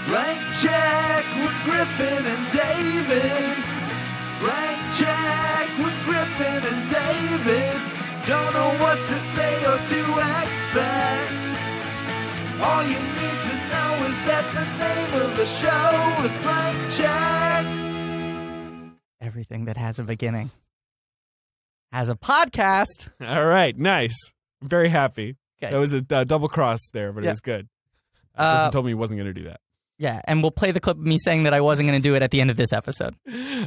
Blank check with Griffin and David. Blank check with Griffin and David. Don't know what to say or to expect. All you need to know is that the name of the show is Blank Check. Everything that has a beginning has a podcast. All right, nice. Very happy. Okay. That was a double cross there, but it was good. Griffin told me he wasn't going to do that. Yeah, and we'll play the clip of me saying that I wasn't going to do it at the end of this episode.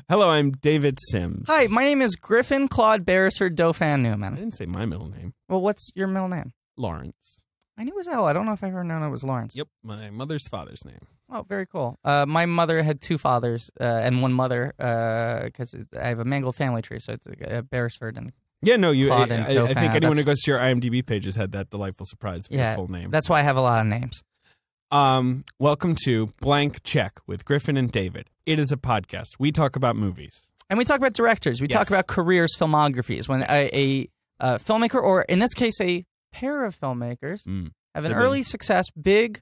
Hello, I'm David Sims. Hi, my name is Griffin Claude Beresford Dauphin I Newman. didn't say my middle name. Well, what's your middle name? Lawrence. I knew it was L. I don't know if I've ever known it was Lawrence. Yep, my mother's father's name. Oh, very cool. My mother had two fathers and one mother because I have a mangled family tree, so it's Beresford and Yeah, no, you. Claude I and think Dauphin. anyone who goes to your IMDb page has had that delightful surprise of your full name. That's why I have a lot of names. Welcome to Blank Check with Griffin and David. It is a podcast. We talk about movies. And we talk about directors. We talk about careers, filmographies. When a filmmaker, or in this case, a pair of filmmakers, have an early success, big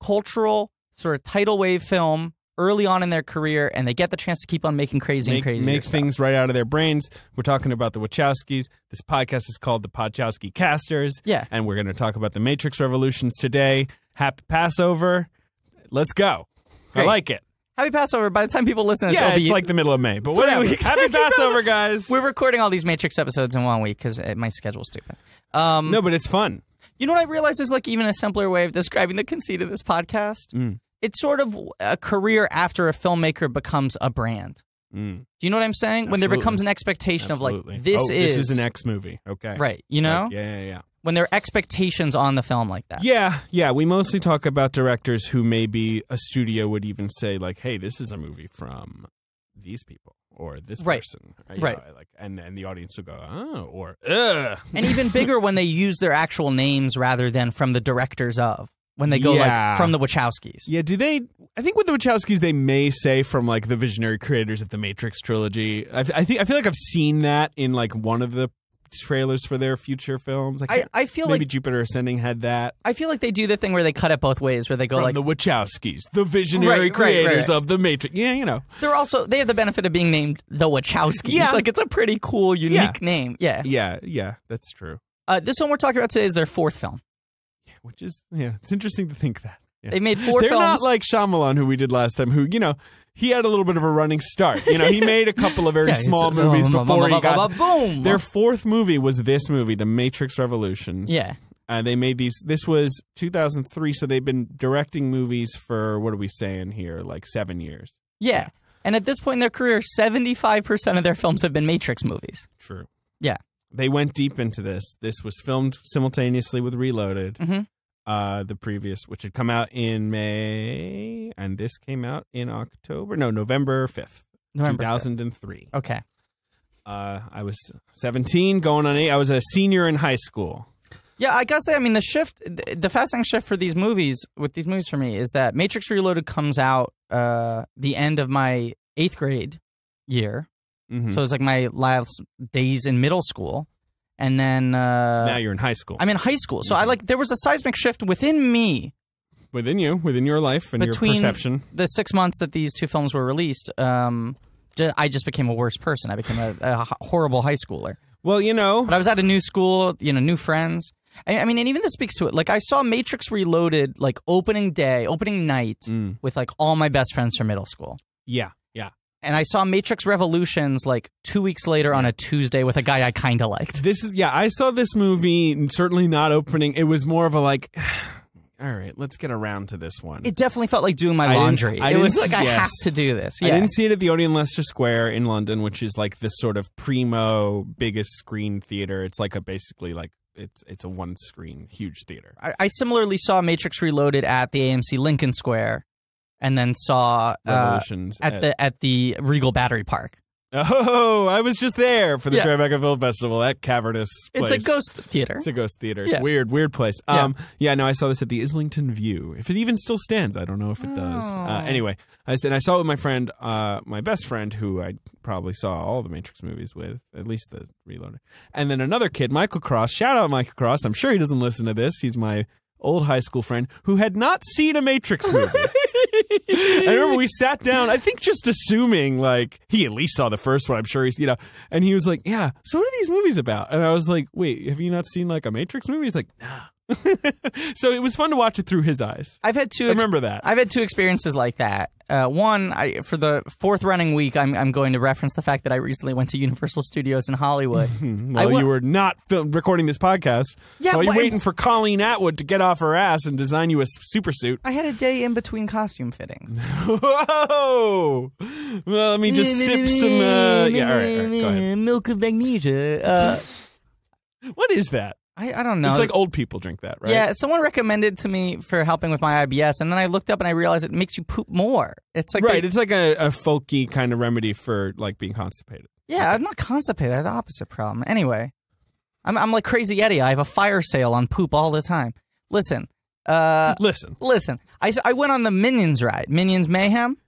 cultural sort of tidal wave film early on in their career, and they get the chance to keep on making crazy and crazy Make stuff. things right out of their brains. We're talking about the Wachowskis. This podcast is called the Podchowski Casters. Yeah. And we're going to talk about the Matrix Revolutions today. Happy Passover. Let's go. Great. I like it. Happy Passover. By the time people listen to this, Yeah, it'll it's be like the middle of May, but whatever. weeks. Happy Passover, guys. We're recording all these Matrix episodes in 1 week because my schedule's stupid. No, but it's fun. You know what I realized is like even a simpler way of describing the conceit of this podcast? It's sort of a career after a filmmaker becomes a brand. Do you know what I'm saying? When there becomes an expectation of like, this is an X movie. Okay. Right. You know? Like, yeah. When there are expectations on the film like that. Yeah. We mostly talk about directors who maybe a studio would even say like, hey, this is a movie from these people or this person. Right. And the audience will go, oh, or ugh. And even bigger when they use their actual names rather than from the directors of. When they go like from the Wachowskis. Yeah, do they? I think with the Wachowskis, they may say from like the visionary creators of the Matrix trilogy. I feel like I've seen that in like one of the trailers for their future films. I feel maybe like Jupiter Ascending had that. I feel like they do the thing where they cut it both ways, where they go from like the Wachowskis, the visionary creators of the Matrix. Yeah, you know. They have the benefit of being named the Wachowskis. Yeah. Like it's a pretty cool, unique name. Yeah. Yeah, that's true. This one we're talking about today is their fourth film. Which is, it's interesting to think that. Yeah. They made four They're films. not like Shyamalan, who we did last time, who, he had a little bit of a running start. He made a couple of very small movies before he got... Boom! Their fourth movie was this movie, The Matrix Revolutions. Yeah. They made these... This was 2003, so they've been directing movies for, what are we saying here, like 7 years. Yeah. And at this point in their career, 75% of their films have been Matrix movies. True. Yeah. They went deep into this. This was filmed simultaneously with Reloaded. Mm-hmm. The previous, which had come out in May, and this came out in November 5th, 2003. Okay. I was 17, going on 8. I was a senior in high school. Yeah, I gotta say, I mean, the fascinating shift for these movies, for me, is that Matrix Reloaded comes out the end of my 8th grade year. Mm-hmm. So it was like my last days in middle school. And then now you're in high school. I'm in high school. So there was a seismic shift within me. Within your life and your perception. The 6 months that these two films were released, I just became a worse person. I became a horrible high schooler. Well, But I was at a new school, new friends. I mean, and even this speaks to it. Like, I saw Matrix Reloaded, like, opening night with, like, all my best friends from middle school. Yeah. And I saw Matrix Revolutions like 2 weeks later on a Tuesday with a guy I kind of liked. I saw this movie, certainly not opening. It was more of a like, all right, let's get around to this one. It definitely felt like doing my laundry. It was like, I have to do this. Yeah. I didn't see it at the Odeon Leicester Square in London, which is like this sort of primo, biggest screen theater. It's like basically like, it's a one screen, huge theater. I similarly saw Matrix Reloaded at the AMC Lincoln Square. And then saw Revolutions at the Regal Battery Park. Oh, I was just there for the Tribeca Film Festival, that cavernous place. It's a ghost theater. It's a ghost theater. It's a weird place. No, I saw this at the Islington View. If it even still stands, I don't know if it does. Anyway, I saw it with my friend, my best friend, who I probably saw all the Matrix movies with, at least the Reloaded. And then another kid, Michael Cross. Shout out Michael Cross. I'm sure he doesn't listen to this. He's my old high school friend who had not seen a Matrix movie. I remember we sat down, I think just assuming, like, he at least saw the first one, I'm sure he's, and he was like, yeah, so what are these movies about? And I was like, wait, have you not seen, like, a Matrix movie? He's like, nah. So it was fun to watch it through his eyes. I remember that. I've had two experiences like that. One, for the fourth running week, I'm going to reference the fact that I recently went to Universal Studios in Hollywood. You were not recording this podcast. Yeah, while you're waiting for Colleen Atwood to get off her ass and design you a super suit. I had a day in between costume fittings. Whoa! Well, let me just sip some. All right, go ahead. Milk of magnesia. What is that? I don't know. It's like old people drink that, right? Yeah, someone recommended to me for helping with my IBS, and then I looked up and I realized it makes you poop more. It's like it's like a folky kind of remedy for like being constipated. Yeah, I'm not constipated. I have the opposite problem. Anyway, I'm like Crazy Eddie. I have a fire sale on poop all the time. Listen. Listen. I went on the Minions ride. Minions Mayhem.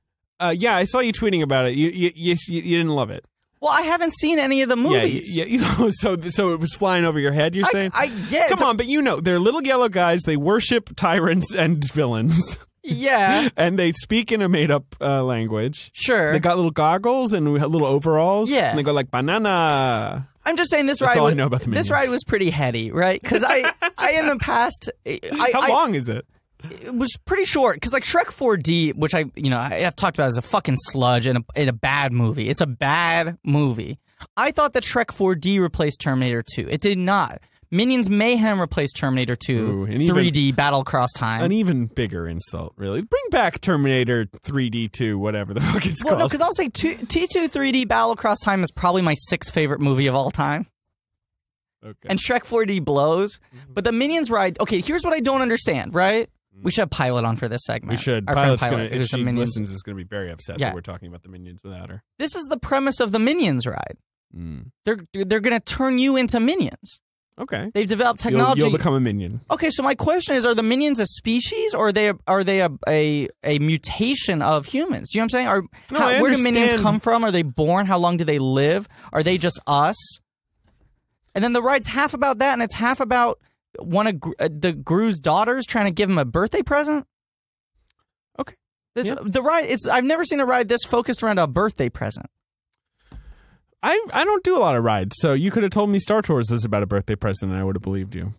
Yeah, I saw you tweeting about it. You didn't love it. Well, I haven't seen any of the movies. Yeah, so it was flying over your head, you're saying? Come on, but they're little yellow guys. They worship tyrants and villains. Yeah. And they speak in a made-up language. Sure. They got little goggles and little overalls. Yeah. And they go like, banana. I'm just saying this ride. That's all I know about the Minions. This ride was pretty heady, right? Because I in the past... How long is it? It was pretty short because, like, Shrek 4D, which I've talked about as a fucking sludge and a bad movie. It's a bad movie. I thought that Shrek 4D replaced Terminator 2. It did not. Minions Mayhem replaced Terminator 2 3D Battle Across Time. An even bigger insult, really. Bring back Terminator 3D 2, whatever the fuck it's called. No, because I'll say T2 3D Battle Across Time is probably my 6th favorite movie of all time. Okay. And Shrek 4D blows. But the Minions ride... Okay, here's what I don't understand, right? We should have Pilot on for this segment. We should. Our Pilot's Pilot, if she listens, is going to be very upset that we're talking about the Minions without her. This is the premise of the Minions ride. They're going to turn you into minions. Okay. They've developed technology. You'll become a minion. Okay, so my question is: are the minions a species, or are they a mutation of humans? Do you know what I'm saying? Where do minions come from? Are they born? How long do they live? Are they just us? And then the ride's half about that, and it's half about one of the Gru's daughters trying to give him a birthday present. Okay. The ride. I've never seen a ride this focused around a birthday present. I don't do a lot of rides, so you could have told me Star Tours was about a birthday present, and I would have believed you.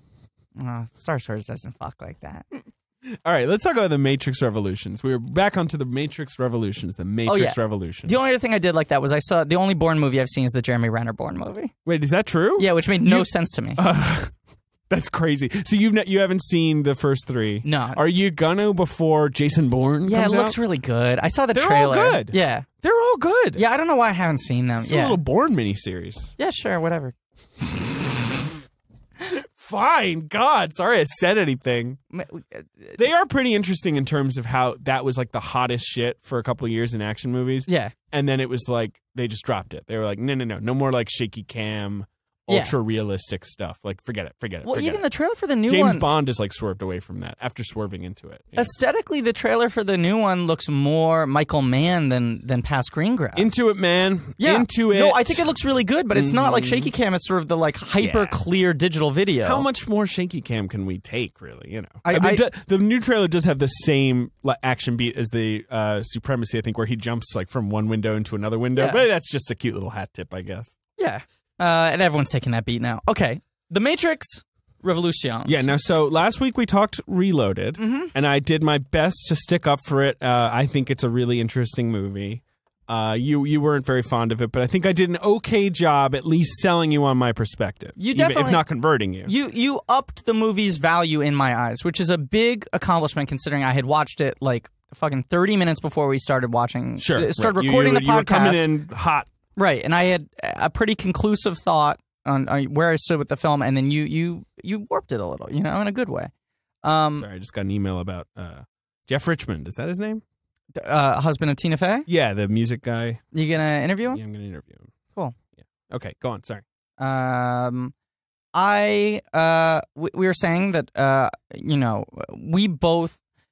Star Tours doesn't fuck like that. All right, let's talk about the Matrix Revolutions. We're back onto the Matrix Revolutions. The Matrix Revolutions. The only other thing I did like that was I saw the only Bourne movie I've seen is the Jeremy Renner Bourne movie. Wait, is that true? Yeah, which made no sense to me. That's crazy. So you haven't seen the first three? No. Are you gonna before Jason Bourne comes it looks out? really good. I saw the They're trailer. all good. Yeah. They're all good. Yeah, I don't know why I haven't seen them. It's a little Bourne miniseries. Yeah, sure, whatever. Fine. God, sorry I said anything. They are pretty interesting in terms of how that was like the hottest shit for a couple of years in action movies. Yeah. And then it was like, they just dropped it. They were like, no more like shaky cam, ultra realistic stuff. Like, forget it. Well, even the trailer for the new James one... Bond is like swerved away from that after swerving into it. Aesthetically, the trailer for the new one looks more Michael Mann than past Greengrass. Into it, man. Yeah. Into it. No, I think it looks really good, but it's not like shaky cam. It's sort of the like hyper clear digital video. How much more shaky cam can we take, really? You know, the new trailer does have the same action beat as the Supremacy, I think, where he jumps like from one window into another window. Yeah. But that's just a cute little hat tip, I guess. Yeah. And everyone's taking that beat now. Okay. The Matrix Revolutions. Yeah, now, so last week we talked Reloaded, and I did my best to stick up for it. I think it's a really interesting movie. You weren't very fond of it, but I think I did an okay job at least selling you on my perspective. You definitely, if not converting you. You upped the movie's value in my eyes, which is a big accomplishment considering I had watched it like fucking 30 minutes before we started watching. Sure. Started recording the podcast. You were coming in hot. Right, and I had a pretty conclusive thought on where I stood with the film, and then you warped it a little, in a good way. Sorry, I just got an email about Jeff Richmond. Is that his name? Husband of Tina Fey? Yeah, the music guy. You gonna interview him? Yeah, I'm gonna interview him. Cool. Yeah. Okay, go on. Sorry. We were saying that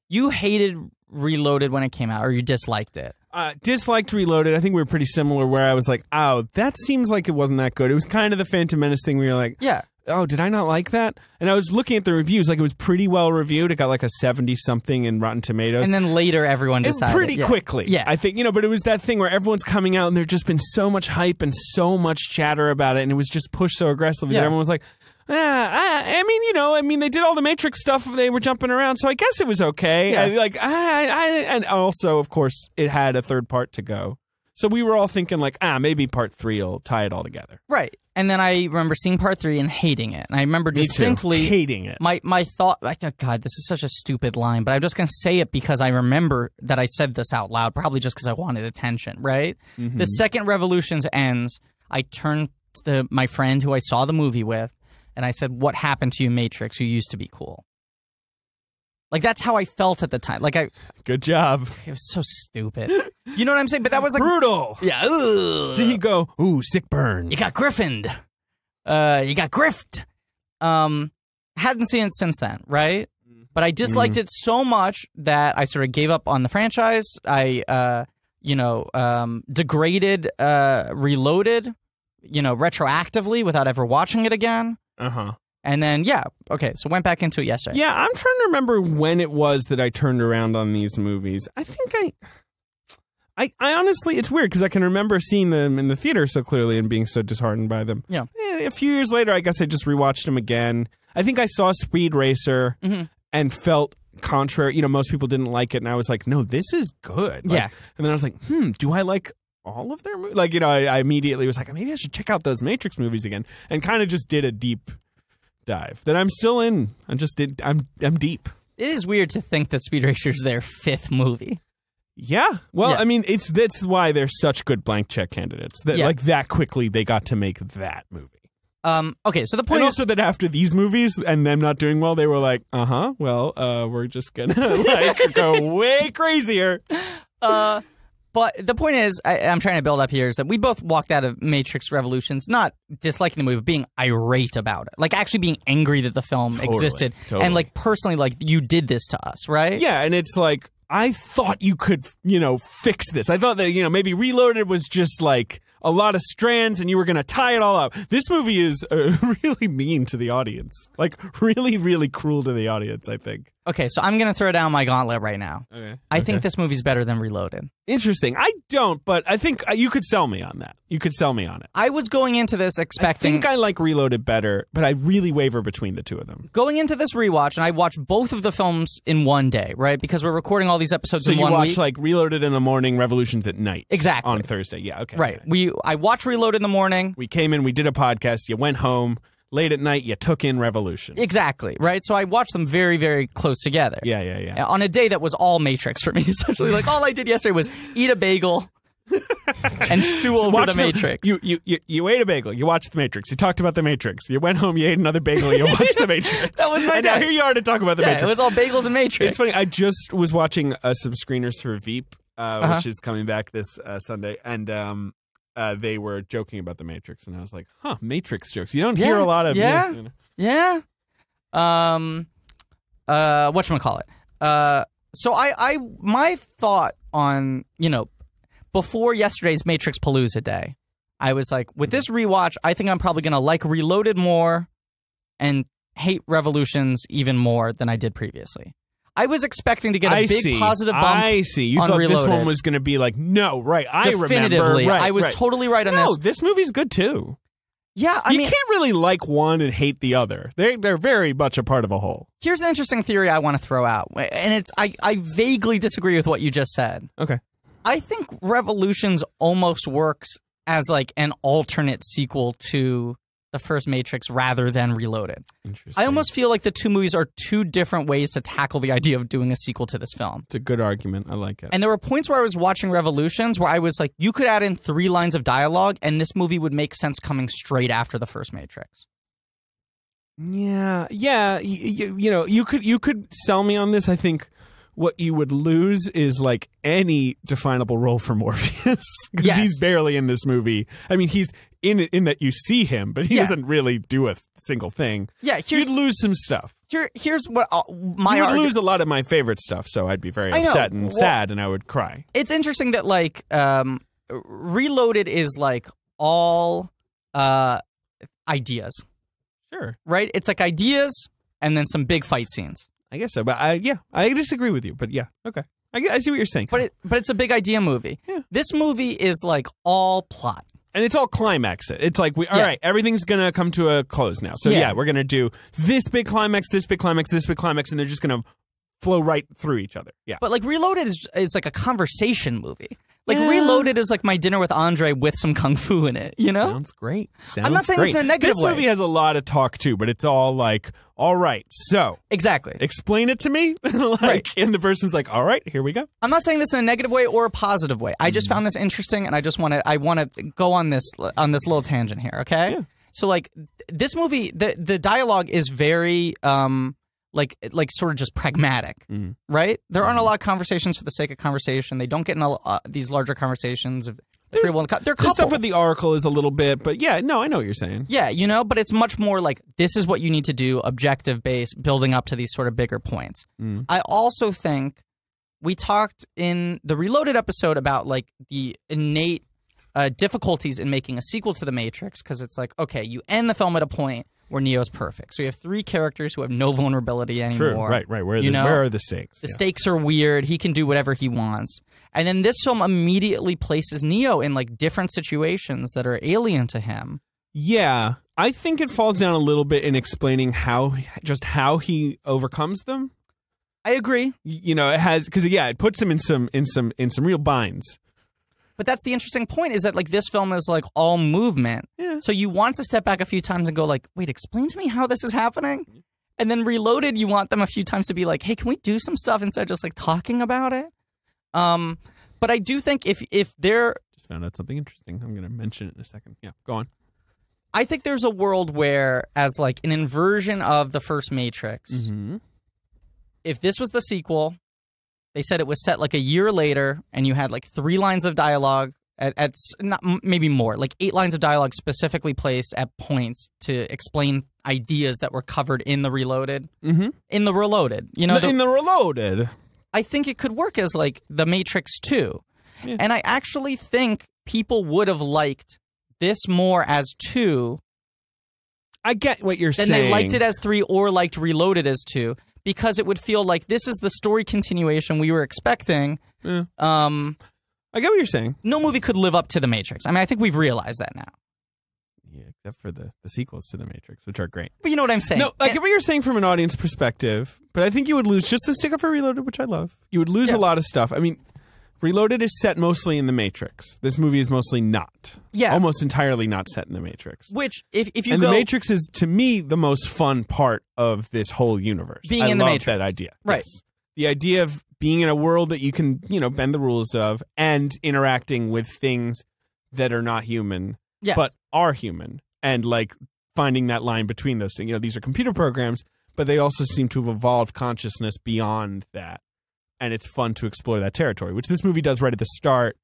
you hated Reloaded when it came out, or you disliked it. Disliked Reloaded. I think we were pretty similar where I was like, oh, that seems like it wasn't that good. It was kind of the Phantom Menace thing where you're like, yeah. oh, did I not like that? And I was looking at the reviews, like it was pretty well reviewed. It got like a 70-something in Rotten Tomatoes. And then later everyone decided. Pretty quickly. Yeah. I think, but it was that thing where everyone's coming out and there's just been so much hype and so much chatter about it, and it was just pushed so aggressively that everyone was like, I mean, they did all the Matrix stuff. They were jumping around, so I guess it was okay. Yeah. And also, of course, it had a third part to go. So we were all thinking like, maybe part 3 will tie it all together. Right. And then I remember seeing part 3 and hating it. And I remember distinctly hating it. My thought, like, oh, God, this is such a stupid line, but I'm just going to say it because I remember that I said this out loud, probably just because I wanted attention, right? Mm-hmm. The second Revolutions ends, I turned to my friend who I saw the movie with, and I said, what happened to you, Matrix, who used to be cool? Like, that's how I felt at the time. Like, Good job. It was so stupid. You know what I'm saying? But that was like... brutal! Yeah. Ugh. Did he go, ooh, sick burn? You got griffined. You got griffed. Hadn't seen it since then, right? But I disliked it so much that I sort of gave up on the franchise. I, degraded Reloaded, retroactively without ever watching it again. Uh-huh. And then, so went back into it yesterday. Yeah, I'm trying to remember when it was that I turned around on these movies. I think I honestly, it's weird because I can remember seeing them in the theater so clearly and being so disheartened by them. Yeah. A few years later, I guess I just rewatched them again. I think I saw Speed Racer and felt contrary. Most people didn't like it, and I was like, no, this is good. Like, yeah. And then I was like, do I like all of their movies? Like, I immediately was like, maybe I should check out those Matrix movies again, and kind of just did a deep dive that I'm still in. I'm deep. It is weird to think that Speed Racer's their 5th movie. Yeah. Well, I mean, that's why they're such good blank check candidates. That like that quickly they got to make that movie. Okay, so the point and is... also that after these movies and them not doing well, they were like, we're just gonna go way crazier. But the point is, I'm trying to build up here, is that we both walked out of Matrix Revolutions not disliking the movie, but being irate about it. Like, actually being angry that the film existed. Totally. And, like, personally, like, you did this to us, right? Yeah, and it's like, I thought you could, fix this. I thought that, maybe Reloaded was just, like, a lot of strands and you were going to tie it all up. This movie is really mean to the audience. Like, really, really cruel to the audience, I think. Okay, so I'm going to throw down my gauntlet right now. Okay. I think this movie's better than Reloaded. Interesting. I don't, but I think you could sell me on that. You could sell me on it. I was going into this expecting... I think I like Reloaded better, but I really waver between the two of them. Going into this rewatch, and I watched both of the films in one day, right? Because we're recording all these episodes in 1 week. So you watch, like, Reloaded in the morning, Revolutions at night. Exactly. On Thursday. Yeah, okay. Right. I watched Reloaded in the morning. We came in, we did a podcast, you went home. Late at night, you took in Revolution. Exactly, right? So I watched them very, very close together. Yeah. On a day that was all Matrix for me, essentially. Like, all I did yesterday was eat a bagel and stew over the Matrix. You ate a bagel, you watched the Matrix, you talked about the Matrix, you went home, you ate another bagel, you watched the Matrix. That was my day. Now here you are to talk about the Matrix. It was all bagels and Matrix. It's funny, I just was watching some screeners for Veep, which is coming back this Sunday, and... they were joking about the Matrix, and I was like, Matrix jokes. You don't hear a lot of... Yeah. Whatchamacallit? So my thought on, before yesterday's Matrix Palooza day, I was like, with this rewatch, I think I'm probably going to like Reloaded more and hate Revolutions even more than I did previously. I was expecting to get a big positive bump. I see. You thought Reloaded. This one was going to be like, no, right? I Definitively. remember. Right, I was totally right on this. No, this movie's good too. Yeah, I mean, you can't really like one and hate the other. They're very much a part of a whole. Here's an interesting theory I want to throw out, and it's I vaguely disagree with what you just said. Okay. I think Revolutions almost works as like an alternate sequel to the first Matrix rather than Reloaded. Interesting. I almost feel like the two movies are two different ways to tackle the idea of doing a sequel to this film. It's a good argument. I like it. And there were points where I was watching Revolutions where I was like, you could add in 3 lines of dialogue and this movie would make sense coming straight after the first Matrix. Yeah. You could sell me on this. I think what you would lose is like any definable role for Morpheus because he's barely in this movie. I mean, he's in that you see him, but he doesn't really do a single thing. Yeah, you'd lose some stuff. Here's what my you would lose a lot of my favorite stuff, so I'd be very upset and sad, and I would cry. It's interesting that like Reloaded is like all ideas. Sure. Right? It's like ideas and then some big fight scenes. I guess so. But I disagree with you. But yeah, okay. I see what you're saying. But it's a big idea movie. Yeah. This movie is like all plot. And it's all climax. It's like, all right, everything's going to come to a close now. So we're going to do this big climax, this big climax, this big climax, and they're just going to flow right through each other. Yeah. But like Reloaded is like a conversation movie. Like Reloaded is like my dinner with Andre with some kung fu in it, you know? Sounds great. I'm not saying this in a negative way. This movie has a lot of talk too, but it's all like, all right, so. Exactly. Explain it to me. Like, and the person's like, all right, here we go. I'm not saying this in a negative way or a positive way. I just found this interesting, and I want to go on this little tangent here, okay? Yeah. So like this movie, the dialogue is very like sort of just pragmatic, right? There aren't a lot of conversations for the sake of conversation. They don't get in these larger conversations of they're couple. The stuff with the Oracle is a little bit, but yeah, no, I know what you're saying. Yeah, you know, but it's much more like this is what you need to do, objective based, building up to these sort of bigger points. I also think we talked in the Reloaded episode about like the innate difficulties in making a sequel to The Matrix, because it's like, okay, you end the film at a point where Neo's perfect. So you have three characters who have no vulnerability anymore. True, right. Where are the stakes? The stakes are weird. He can do whatever he wants. And then this film immediately places Neo in like different situations that are alien to him. Yeah, I think it falls down a little bit in explaining how he overcomes them. I agree. You know, it has because it puts him in some real binds. But that's the interesting point, is that like this film is like all movement. Yeah. So you want to step back a few times and go like, wait, explain to me how this is happening? And then Reloaded, you want them a few times to be like, hey, can we do some stuff instead of just like talking about it? But I do think if they're... Just found out something interesting. I'm going to mention it in a second. Yeah, go on. I think there's a world where, as like an inversion of the first Matrix, if this was the sequel... They said it was set like a year later, and you had like 3 lines of dialogue at not maybe more, like 8 lines of dialogue specifically placed at points to explain ideas that were covered in the Reloaded. In the Reloaded, you know, in the Reloaded. I think it could work as like The Matrix 2, and I actually think people would have liked this more as 2. I get what you're saying. Than they liked it as 3 or liked Reloaded as 2. Because it would feel like this is the story continuation we were expecting. Yeah. I get what you're saying. No movie could live up to The Matrix. I mean, I think we've realized that now. Yeah, except for the sequels to The Matrix, which are great. But you know what I'm saying. No, I get what you're saying from an audience perspective, but I think you would lose, just to stick up for Reloaded, which I love, you would lose a lot of stuff. I mean, Reloaded is set mostly in The Matrix. This movie is mostly not. Yeah. Almost entirely not set in The Matrix. Which, if you and go... The Matrix is, to me, the most fun part of this whole universe. Being in The Matrix. I love that idea. Right. Yes. The idea of being in a world that you can, bend the rules of, and interacting with things that are not human, but are human. And, like, finding that line between those things. These are computer programs, but they also seem to have evolved consciousness beyond that. And it's fun to explore that territory, which this movie does right at the start,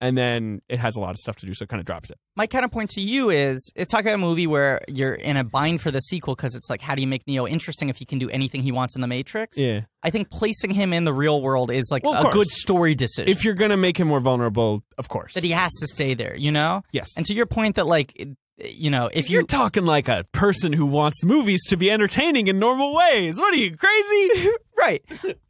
and then it has a lot of stuff to do, so it kind of drops it. My counterpoint to you is, it's talking about a movie where you're in a bind for the sequel, because it's like, how do you make Neo interesting if he can do anything he wants in The Matrix? Yeah. I think placing him in the real world is like a good story decision. If you're going to make him more vulnerable, of course. That he has to stay there, you know? Yes. And to your point that, like... if you're talking like a person who wants movies to be entertaining in normal ways. What are you, crazy? Right.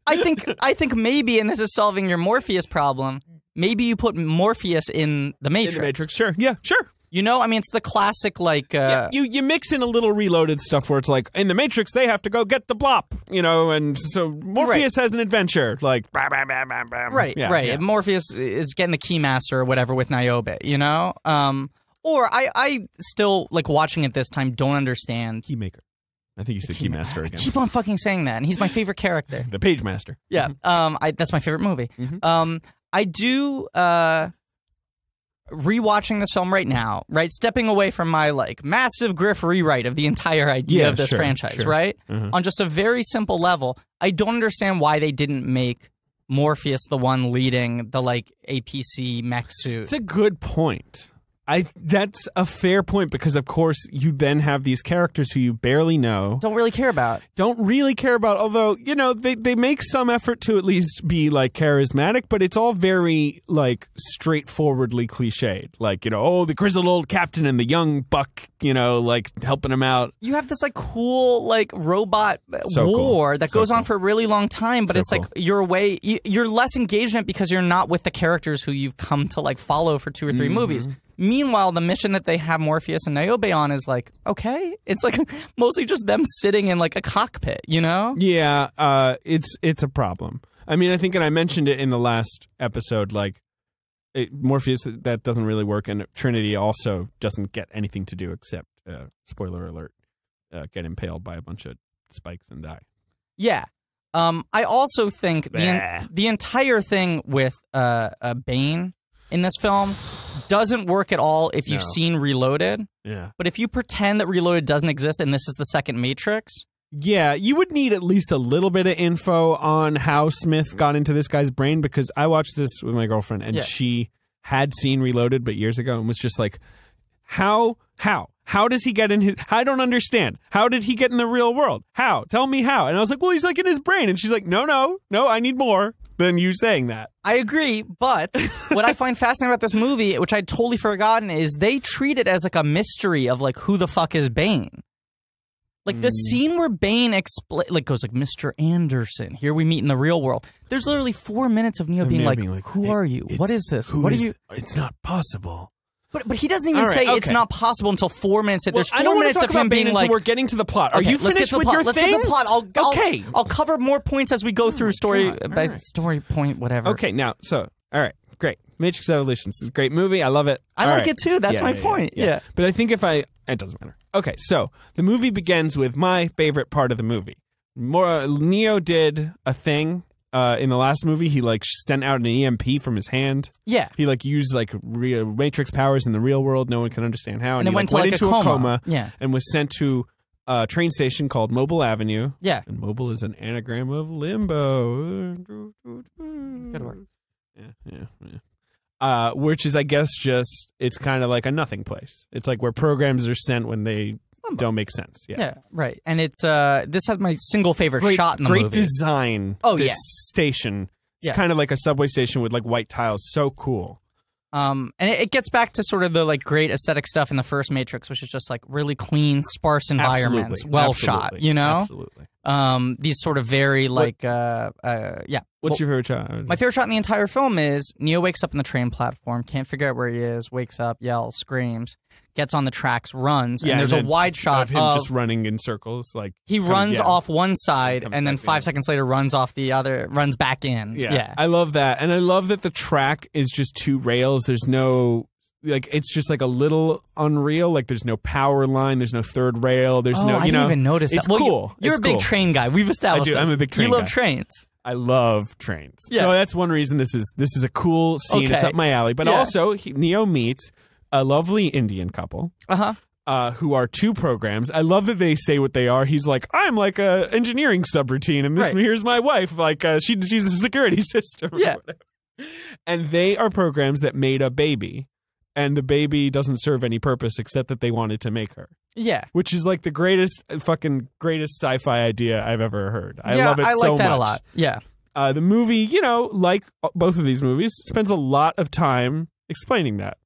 I think maybe, and this is solving your Morpheus problem, maybe you put Morpheus in The Matrix. In The Matrix, sure. Yeah, sure. I mean, it's the classic, like... you mix in a little Reloaded stuff where it's like, in The Matrix, they have to go get the blop, and so Morpheus has an adventure, like... Bah, bah, bah, bah, bah. Right. And Morpheus is getting the Keymaster or whatever with Niobe, Or I still, like, watching it this time, don't understand... Keymaker. I think you said Keymaster again. I keep on fucking saying that, and he's my favorite character. The Page Master. Yeah. That's my favorite movie. I do... rewatching this film right now, right? Stepping away from my, like, massive Griff rewrite of the entire idea of this franchise, right? On just a very simple level, I don't understand why they didn't make Morpheus the one leading the, like, APC mech suit. It's a good point. That's a fair point because, of course, you then have these characters who you barely know. Don't really care about. Although, you know, they make some effort to at least be, like, charismatic, but it's all very, like, straightforwardly cliched. Like, you know, oh, the grizzled old captain and the young buck, you know, like, helping him out. You have this, like, cool, like, robot war that goes on for a really long time, but it's like you're less engaged in it because you're not with the characters who you've come to, like, follow for 2 or 3 movies. Meanwhile, the mission that they have Morpheus and Niobe on is like, okay, it's like mostly just them sitting in like a cockpit, you know? Yeah, it's a problem. I mean, I think, and I mentioned it in the last episode, like, Morpheus, that doesn't really work, and Trinity also doesn't get anything to do except, spoiler alert, get impaled by a bunch of spikes and die. Yeah. I also think the entire thing with Bane in this film doesn't work at all if you've seen Reloaded. Yeah. But if you pretend that Reloaded doesn't exist and this is the second Matrix... Yeah, you would need at least a little bit of info on how Smith got into this guy's brain, because I watched this with my girlfriend, and she had seen Reloaded, but years ago, and was just like, How does he get in his... I don't understand. How did he get in the real world? How? Tell me how. And I was like, well, he's like in his brain. And she's like, no, I need more than you saying that. I agree, but what I find fascinating about this movie, which I'd totally forgotten, is they treat it as like a mystery of like, who the fuck is Bane? Like the scene where Bane goes like, Mr. Anderson, here we meet in the real world. There's literally 4 minutes of Neo being like, who are you? What is this? What are you? It's not possible. But he doesn't even say it's not possible until 4 minutes. There's 4 minutes of him being like, we're getting to the plot. Are you finished with your thing? Let's get the plot. I'll cover more points as we go through story point, whatever. Okay, now, all right, great. Matrix Evolution. This is a great movie. I love it. I like it too. That's my point. Yeah. But I think it doesn't matter. Okay, so the movie begins with my favorite part of the movie. Neo did a thing. In the last movie, he like sent out an EMP from his hand. Yeah, he like used like Matrix powers in the real world. No one can understand how. And he went into a coma. Yeah, and was sent to a train station called Mobile Avenue. Yeah, and Mobile is an anagram of limbo. Good work. Yeah. Which is, I guess, it's kind of like a nothing place. It's like where programs are sent when they don't make sense. Yeah, right. And it's this has my single favorite shot in the movie. Great design. Oh, this station. It's kind of like a subway station with like white tiles. So cool. And it gets back to sort of the like great aesthetic stuff in the first Matrix, which is just like really clean, sparse environments, shot. You know, absolutely. These sort of very like What's your favorite shot? My favorite shot in the entire film is Neo wakes up on the train platform, can't figure out where he is, wakes up, yells, screams, gets on the tracks, runs, and there's a wide shot of him just running in circles. Like he runs off one side and then 5 seconds later runs off the other, runs back in. Yeah, I love that, and I love that the track is just 2 rails. There's no it's just like a little unreal. Like there's no power line. There's no third rail. There's no. I didn't even notice. It's that. cool. You're a big train guy. We've established. I'm a big train guy. You love trains. I love trains. Yeah. So that's one reason this is a cool scene. Okay. It's up my alley. But also, Neo meets a lovely Indian couple. Who are 2 programs. I love that they say what they are. He's like, I'm like a engineering subroutine, and here's my wife. Like she's a security system. Yeah. And they are programs that made a baby, and the baby doesn't serve any purpose except that they wanted to make her. Yeah. Which is like the greatest sci-fi idea I've ever heard. I love it so much. I like that a lot. Yeah. The movie, like both of these movies, spends a lot of time explaining that.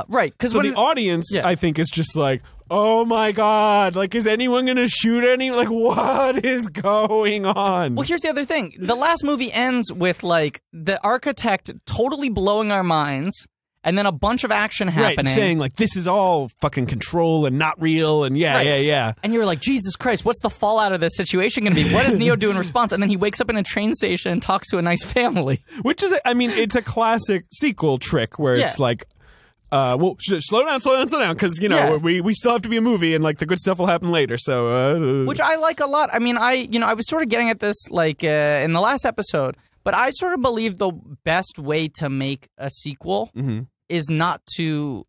Right. So the audience, I think, is just like, oh my God, like, is anyone going to shoot like, what is going on? Well, here's the other thing. The last movie ends with, like, the architect totally blowing our minds, and then a bunch of action happening. Right, saying, like, this is all fucking control and not real, and yeah. And you're like, Jesus Christ, what's the fallout of this situation going to be? What does Neo do in response? And then he wakes up in a train station and talks to a nice family. Which is, I mean, it's a classic sequel trick where it's like, well, slow down, because, we still have to be a movie, and, like, the good stuff will happen later, so... Which I like a lot. I mean, I was sort of getting at this, like, in the last episode, but I sort of believe the best way to make a sequel is not to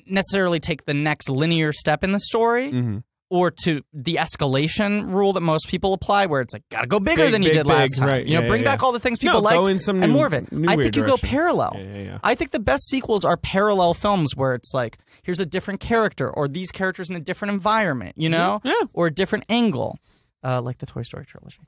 necessarily take the next linear step in the story, or to the escalation rule that most people apply, where it's like, gotta go bigger than you did last time. Right. You know, bring back all the things people liked and more of it. I think you go parallel. Yeah. I think the best sequels are parallel films where it's like, here's a different character, or these characters in a different environment, you know? Yeah. Or a different angle, like the Toy Story trilogy.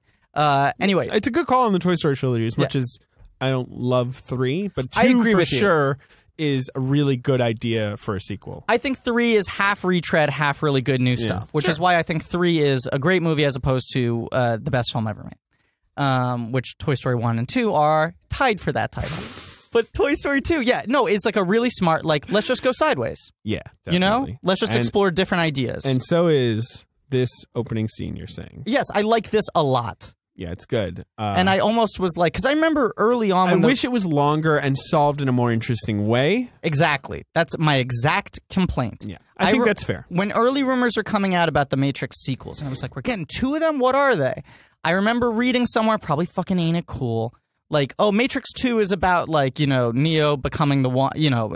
Anyway. It's a good call on the Toy Story trilogy, as much as I don't love 3, but 2 I agree for with you. sure is a really good idea for a sequel. I think 3 is half retread, half really good new stuff, which is why I think 3 is a great movie as opposed to the best film ever made, which Toy Story 1 and 2 are tied for that title. But Toy Story 2, it's like a really smart, like, let's just go sideways. Yeah, definitely. You know? Let's just explore different ideas. And so is this opening scene you're saying. Yes, I like this a lot. Yeah, it's good. And I almost was like, because I remember early on. I wish it was longer and solved in a more interesting way. Exactly. That's my exact complaint. Yeah, I think that's fair. When early rumors were coming out about the Matrix sequels, and I was like, we're getting 2 of them? What are they? I remember reading somewhere, probably fucking Ain't It Cool, like, oh, Matrix 2 is about, like, you know, Neo becoming the one, you know,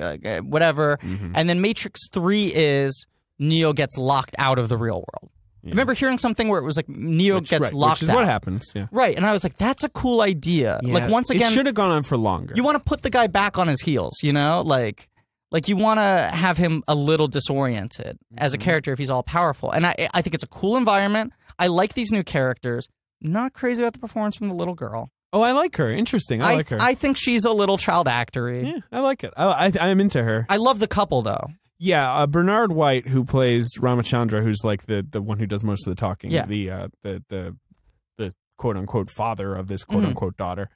whatever. Mm-hmm. And then Matrix 3 is Neo gets locked out of the real world. Yeah. I remember hearing something where it was like Neo gets locked out. Which is what happens, yeah. Right, and I was like, that's a cool idea. Yeah. Like, once again... It should have gone on for longer. You want to put the guy back on his heels, you know? Like you want to have him a little disoriented as a character if he's all powerful. And I think it's a cool environment. I like these new characters. Not crazy about the performance from the little girl. Oh, I like her. Interesting. I like her. I think she's a little child actor-y. Yeah, I like it. I'm into her. I love the couple, though. Yeah, Bernard White, who plays Ramachandra, who's like the one who does most of the talking, the quote unquote father of this quote unquote daughter,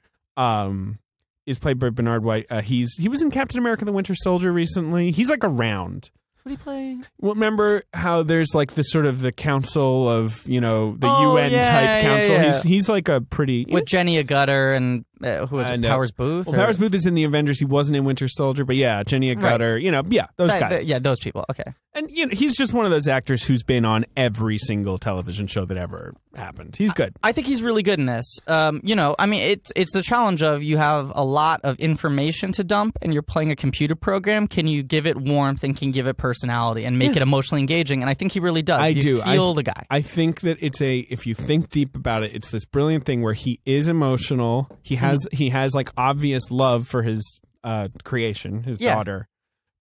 is played by Bernard White. He was in Captain America: The Winter Soldier recently. He's like around. What did he play? Well, remember how there's like this sort of the council of, you know, the UN type council. Yeah. He's like a pretty with Jenny Agutter and who was it? Powers Booth. Well, Powers Booth is in the Avengers. He wasn't in Winter Soldier, but yeah, Jenny Agutter. You know, those guys. Those people. Okay. And you know, he's just one of those actors who's been on every single television show that ever happened. He's good. I think he's really good in this. You know, I mean, it's the challenge of you have a lot of information to dump, and you're playing a computer program. Can you give it warmth and can give it personality and make it emotionally engaging? And I think he really does. You feel the guy. I think that if you think deep about it, it's this brilliant thing where he is emotional. He has like obvious love for his creation, his daughter.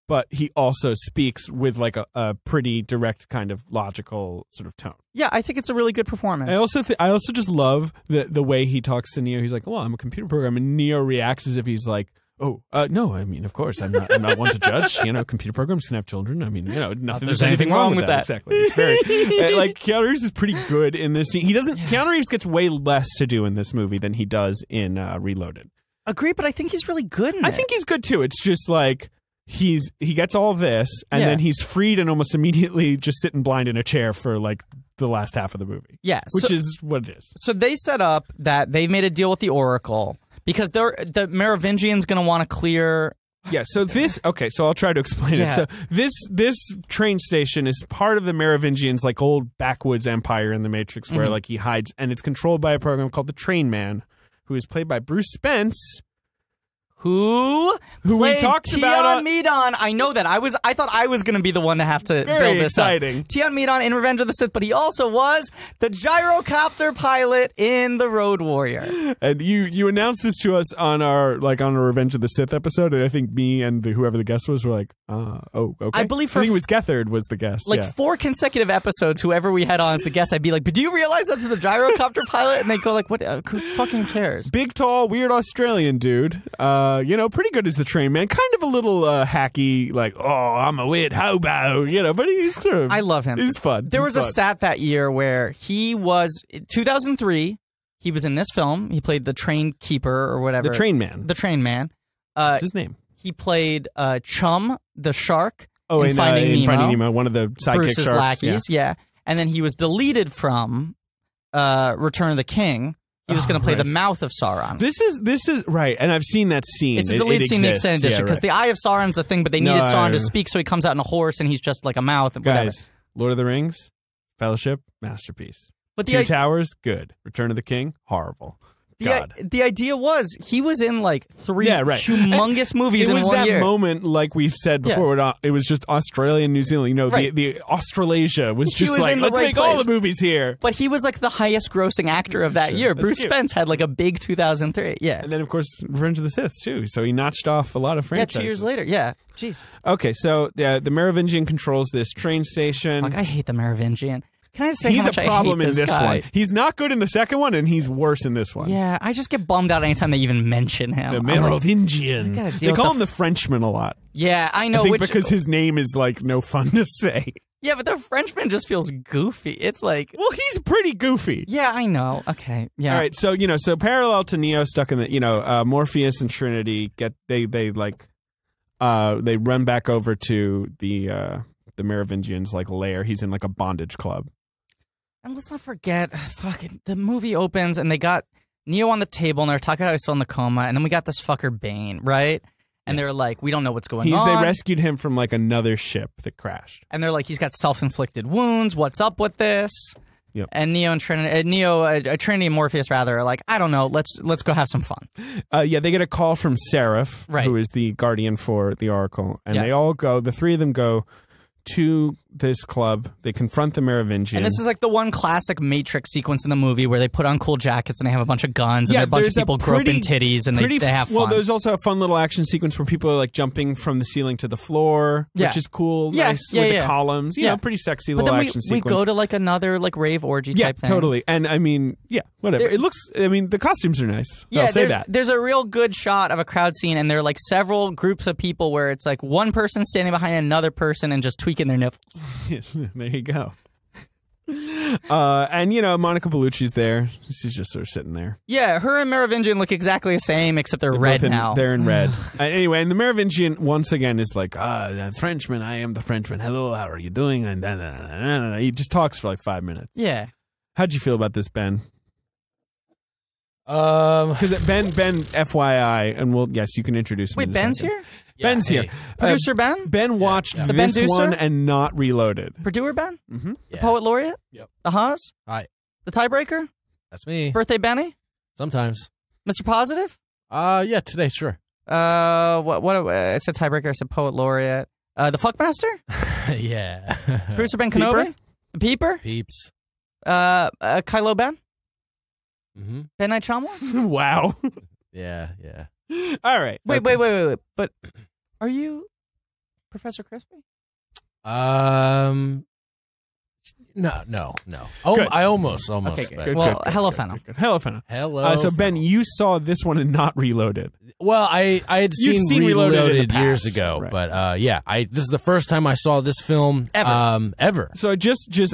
But he also speaks with like a pretty direct kind of logical sort of tone. Yeah, I think it's a really good performance. I also just love the way he talks to Neo. He's like, "Well, I'm a computer program," and Neo reacts as if he's like, "Oh, no, I mean, of course, I'm not one to judge. You know, computer programs can have children. I mean, you know, there's anything wrong with that. Exactly. It's very like Keanu Reeves is pretty good in this scene. He doesn't. Keanu Reeves gets way less to do in this movie than he does in Reloaded. Agreed, but I think he's really good in it. I think he's good too. It's just like. He gets all this, and then he's freed and almost immediately just sitting blind in a chair for like the last half of the movie. Yeah, which is what it is. So they set up that they made a deal with the Oracle because the Merovingian's going to want to clear. Yeah. So so I'll try to explain it. So this train station is part of the Merovingians' like old backwoods empire in the Matrix, where like he hides, and it's controlled by a program called the Train Man, who is played by Bruce Spence. Who we talked about Medon. I know that. I thought I was going to be the one to have to build this exciting. Up. Tion Medon in Revenge of the Sith, but he also was the gyrocopter pilot in The Road Warrior. And you announced this to us on our Revenge of the Sith episode, and I think me and whoever the guest was were like, okay. I think it was Gethard was the guest. 4 consecutive episodes, whoever we had on as the guest, I'd be like, but do you realize that's the gyrocopter pilot? And they go like, what? Who fucking cares? Big, tall, weird Australian dude. You know, pretty good as the Train Man. Kind of a little hacky, like, oh, I'm a weird hobo, you know, but he's sort of... I love him. He's fun. There was a stat that year where he was... 2003, he was in this film. He played the Train Keeper or whatever. The Train Man. The Train Man. What's his name? He played Chum, the shark, in Finding Nemo, one of the sidekick Bruce's sharks. Lackeys, yeah. And then he was deleted from Return of the King. He was going to play the mouth of Sauron. This is right, and I've seen that scene. It's a deleted scene in the extended edition because the Eye of Sauron's the thing, but they needed Sauron to speak, so he comes out in a horse and he's just like a mouth. Guys, Lord of the Rings, Fellowship, masterpiece. But Two Towers, good. Return of the King, horrible. The idea was he was in like 3 humongous movies in 1 year. It was that moment, like we've said before, it was just Australia and New Zealand. You know, the Australasia was just like, let's make all the movies here. But he was like the highest grossing actor of that year. Bruce Spence had like a big 2003. Yeah. And then, of course, Revenge of the Sith, too. So he notched off a lot of franchises. 2 years later. Yeah. Jeez. Okay, so the Merovingian controls this train station. Like, I hate the Merovingian. Can I say he's how much a problem I hate in this guy? one. He's not good in the second one, and he's worse in this one. Yeah, I just get bummed out anytime they even mention him. The Merovingian. They call him the Frenchman a lot. Yeah, I know. I think because his name is like no fun to say. Yeah, but the Frenchman just feels goofy. It's like, well, he's pretty goofy. Yeah, I know. Okay, yeah. All right, so so parallel to Neo stuck in the Morpheus and Trinity they run back over to the Merovingian's like lair. He's in like a bondage club. And let's not forget, the movie opens and they got Neo on the table and they're talking about he's still in the coma, and then we got this fucker Bane, right? And they're like, we don't know what's going on. They rescued him from like another ship that crashed. And they're like, he's got self-inflicted wounds. What's up with this? Yep. And Trinity and Morpheus rather are like, I don't know. Let's go have some fun. They get a call from Seraph, who is the guardian for the Oracle, and they all go. The 3 of them go to this club. They confront the Merovingian. And this is like the one classic Matrix sequence in the movie where they put on cool jackets and they have a bunch of guns and a bunch of people groping titties and they have fun. Well, there's also a fun little action sequence where people are like jumping from the ceiling to the floor, which is cool. Nice with the columns. You know, pretty sexy little action sequence. We go to like another like rave orgy type thing. Yeah, totally. And I mean, whatever. It looks, I mean, the costumes are nice. Yeah, I'll say that. There's a real good shot of a crowd scene and there are like several groups of people where it's like one person standing behind another person and just tweaking their nipples. There you go. And Monica Bellucci's there. She's just sort of sitting there. Yeah, her and Merovingian look exactly the same, except they're red now. They're in red. Anyway, and the Merovingian once again is like, the Frenchman, I am the Frenchman. Hello, how are you doing? And he just talks for like 5 minutes. Yeah. How'd you feel about this, Ben? Because Ben, FYI, and yes, you can introduce him. Wait, Ben's here? Yeah, Ben's here. Producer Ben? Ben watched this one and not Reloaded. Producer Ben? Mm-hmm. The Poet Laureate? Yep. The Haas? Hi. The Tiebreaker? That's me. Birthday Benny? Sometimes. Mr. Positive? Yeah, today, sure. What I said Tiebreaker, I said Poet Laureate. The Fuckmaster? Yeah. Producer Ben Kenobi? The Peeper? Peeps. Kylo Ben? Mm-hmm. Ben Night Shyamalan? Wow. Yeah. All right. Wait. But are you Professor Crispy? No. Oh, I almost. Okay, good. But, well, hello, Fennel. Hello, Fennel. Hello. So, Ben, you saw this one and not Reloaded. Well, I had seen Reloaded years ago, right. But this is the first time I saw this film ever. So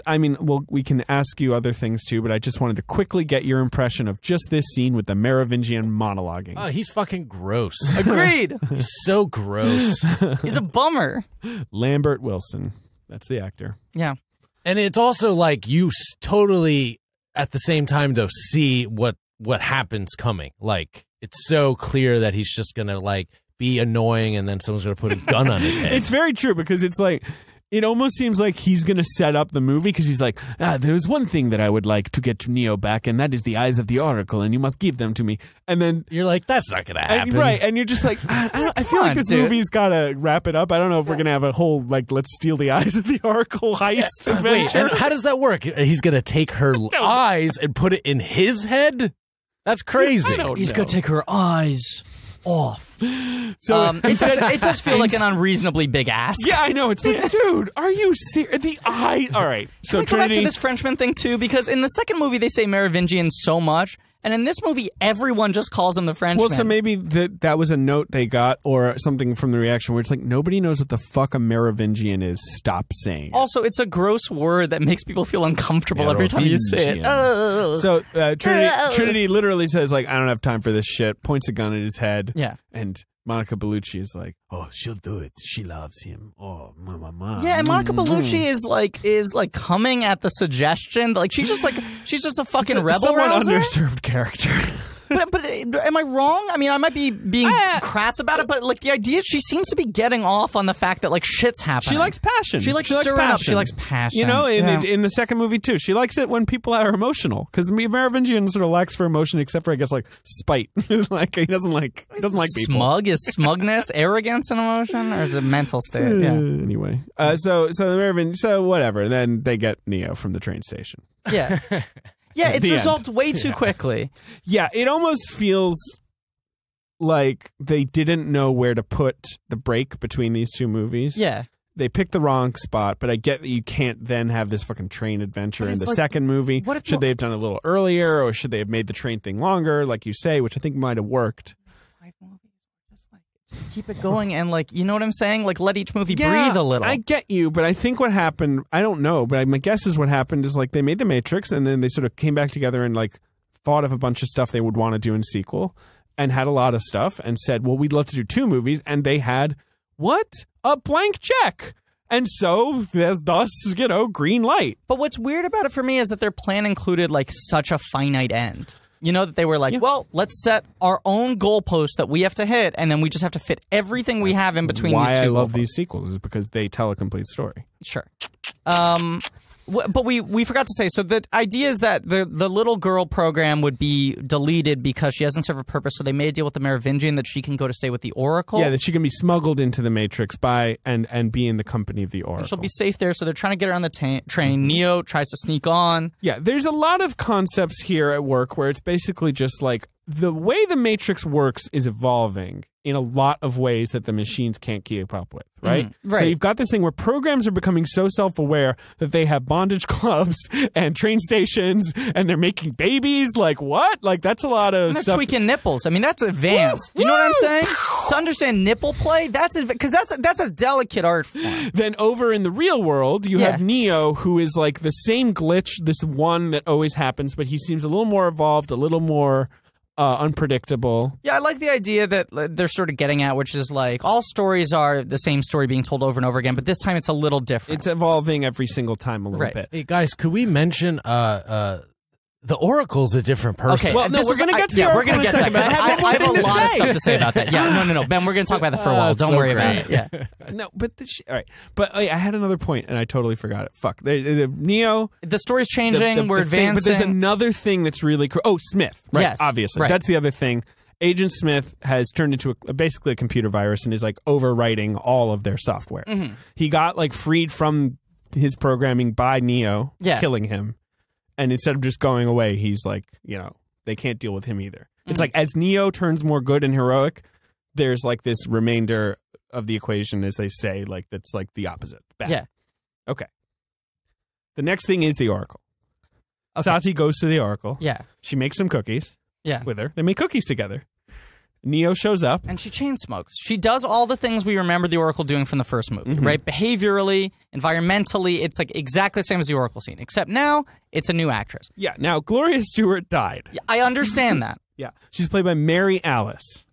I mean, we can ask you other things too, but I just wanted to quickly get your impression of just this scene with the Merovingian monologuing. Oh, he's fucking gross. Agreed. He's so gross. He's a bummer. Lambert Wilson. That's the actor. Yeah. And it's also like you totally, at the same time, though, see what happens coming. Like, it's so clear that he's just going to, like, be annoying and then someone's going to put a gun on his head. It's very true because it's like, it almost seems like he's going to set up the movie because he's like, there's one thing that I would like to get Neo back, and that is the eyes of the Oracle, and you must give them to me. And then you're like, that's not going to happen. Right, and you're just like, I feel like this movie's got to wrap it up. I don't know if we're going to have a whole, like, let's steal the eyes of the Oracle heist adventure. Wait, and how does that work? He's going to take her eyes and put it in his head? That's crazy. He's going to take her eyes off. So it does feel like an unreasonably big ask. Yeah, I know. It's like, dude, are you serious? The eye. All right. So can we go back to this Frenchman thing too? Because in the second movie they say Merovingian so much, and in this movie everyone just calls him the Frenchman. Well, so maybe that was a note they got or something from the reaction where it's like nobody knows what the fuck a Merovingian is. Stop saying it. Also, it's a gross word that makes people feel uncomfortable every time you say it. So Trinity literally says like, I don't have time for this shit. Points a gun at his head. Yeah. And Monica Bellucci is like, oh, she'll do it. She loves him. Oh, mama. Yeah, and Monica Bellucci is like coming at the suggestion. Like she's just a fucking rebel somewhat rouser. underserved character. But am I wrong? I mean, I might be being crass about it, but like the idea, she seems to be getting off on the fact that like shit's happening. She likes passion. She likes stirring up. She likes passion. You know, in the second movie too, she likes it when people are emotional because the Merovingian sort of lacks for emotion, except for I guess like spite. Like he doesn't like people. Smug is smugness, arrogance, and emotion, or is it mental state? Yeah. Anyway, so the Merovingian, so whatever. Then they get Neo from the train station. Yeah. Yeah, it's resolved way too quickly. Yeah, it almost feels like they didn't know where to put the break between these two movies. Yeah. They picked the wrong spot, but I get that you can't then have this fucking train adventure in the second movie. Should they have done it a little earlier, or should they have made the train thing longer, like you say, which I think might have worked. 5 movies. Just keep it going and like, you know what I'm saying? Like let each movie breathe a little. I get you, but I think what happened, I don't know, but my guess is what happened is like they made The Matrix and then they sort of came back together and like thought of a bunch of stuff they would want to do in sequel and had a lot of stuff and said, well, we'd love to do 2 movies. And they had, what? A blank check. And so thus, you know, green light. But what's weird about it for me is that their plan included like such a finite end. You know, that they were like, well, let's set our own goalpost that we have to hit, and then we just have to fit everything we have in between these two. Why I love these sequels is because they tell a complete story. Sure. But we forgot to say, so the idea is that the little girl program would be deleted because she hasn't served a purpose, so they made a deal with the Merovingian that she can go to stay with the Oracle. Yeah, that she can be smuggled into the Matrix by and be in the company of the Oracle. And she'll be safe there, so they're trying to get her on the train. Neo tries to sneak on. Yeah, there's a lot of concepts here at work where it's basically just like the way the Matrix works is evolving in a lot of ways that the machines can't keep up with, right? Right. So you've got this thing where programs are becoming so self-aware that they have bondage clubs and train stations and they're making babies. Like, what? Like, that's a lot of stuff. Tweaking nipples. I mean, that's advanced. Do you know what I'm saying? To understand nipple play, because that's a delicate art form. Then over in the real world, you have Neo, who is like the same glitch, this one that always happens, but he seems a little more evolved, a little more unpredictable. Yeah, I like the idea that they're sort of getting at, which is like all stories are the same story being told over and over again, but this time it's a little different. It's evolving every single time a little bit. Hey guys, could we mention the Oracle's a different person? Okay, well, no, we're going to get to the Oracle in a second. I have a lot of stuff to say about that. Yeah, no, Ben, we're going to talk about that for a while. Don't worry about it. Yeah. No, but all right. But I had another point, and I totally forgot it. Fuck. The Neo. The story's changing. We're advancing. But there's another thing that's really cool. Oh, Smith. Right. Yes. Obviously. Right. That's the other thing. Agent Smith has turned into basically a computer virus and is like overwriting all of their software. Mm-hmm. He got like freed from his programming by Neo, killing him. And instead of just going away, he's like, you know, they can't deal with him either. It's like as Neo turns more good and heroic, there's like this remainder of the equation, as they say, like that's like the opposite. Bad. Yeah. Okay. The next thing is the Oracle. Okay. Sati goes to the Oracle. Yeah. She makes some cookies. Yeah. With her. They make cookies together. Neo shows up. And she chain smokes. She does all the things we remember the Oracle doing from the first movie, right? Behaviorally, environmentally, it's like exactly the same as the Oracle scene, except now it's a new actress. Yeah, now Gloria Stewart died. Yeah, I understand that. Yeah. She's played by Mary Alice.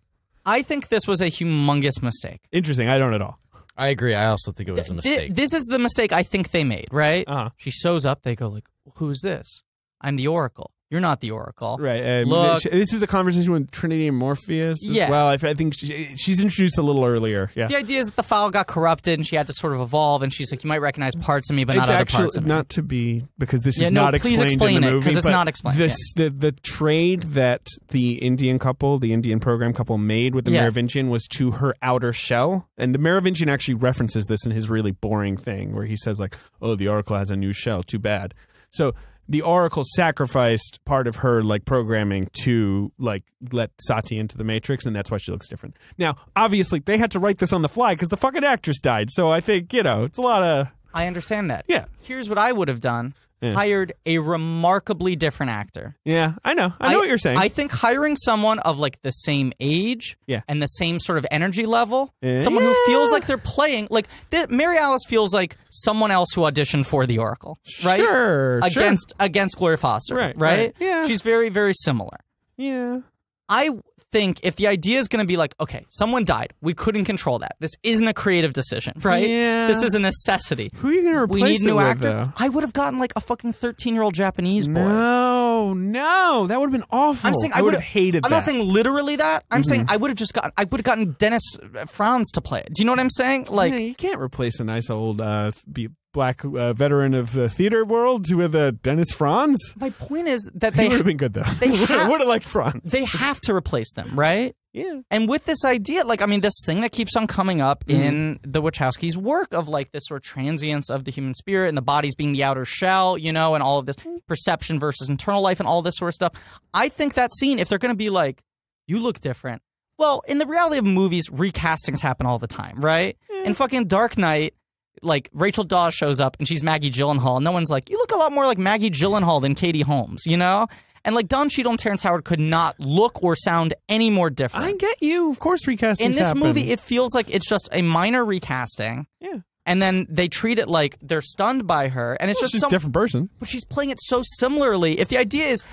I think this was a humongous mistake. Interesting. I don't at all. I agree. I also think it was a mistake. This is the mistake I think they made, right? Uh-huh. She shows up, they go like, who's this? I'm the Oracle. You're not the Oracle. Right. Look, this is a conversation with Trinity and Morpheus as well. I think she's introduced a little earlier. Yeah. The idea is that the file got corrupted and she had to sort of evolve, and she's like, you might recognize parts of me, but not other parts of me. Not to be, because this is not explained please explain in the movie. Because it's not explained. The trade that the Indian program couple made with the Merovingian was to her outer shell. And the Merovingian actually references this in his really boring thing where he says like, oh, the Oracle has a new shell. Too bad. So the Oracle sacrificed part of her like programming to like let Sati into the Matrix, and that's why she looks different. Now, obviously, they had to write this on the fly because the fucking actress died. So I think, you know, it's a lot of... I understand that. Yeah. Here's what I would have done. Yeah. Hired a remarkably different actor. Yeah, I know. I know what you're saying. I think hiring someone of like the same age and the same sort of energy level, someone who feels like they're playing, like Mary Alice feels like someone else who auditioned for the Oracle, right? Sure. Against Gloria Foster, right? Yeah. She's very, very similar. Yeah. I think if the idea is going to be like, okay, someone died, we couldn't control that. This isn't a creative decision, right? Yeah. This is a necessity. Who are you going to replace? We need a new with, actor. though? I would have gotten like a fucking 13-year-old Japanese boy. No, that would have been awful. I'm saying I would have hated that. I'm not saying literally that. I'm saying I would have gotten Dennis Franz to play it. Do you know what I'm saying? Like, you can't replace a nice old black veteran of the theater world with Dennis Franz. My point is that He would have been good though. They would have liked Franz. They have to replace them, right? Yeah. And with this idea, like, I mean, this thing that keeps on coming up in the Wachowskis' work of like this sort of transience of the human spirit and the bodies being the outer shell, you know, and all of this perception versus internal life and all this sort of stuff. I think that scene, if they're going to be like, you look different. Well, in the reality of movies, recastings happen all the time, right? In fucking Dark Knight, like Rachel Dawes shows up and she's Maggie Gyllenhaal. And no one's like, you look a lot more like Maggie Gyllenhaal than Katie Holmes, you know? And like Don Cheadle and Terrence Howard could not look or sound any more different. I get you. Of course, recastings in this happen. movie, it feels like it's just a minor recasting. Yeah. And then they treat it like they're stunned by her, and it's just she's a different person. But she's playing it so similarly. If the idea is,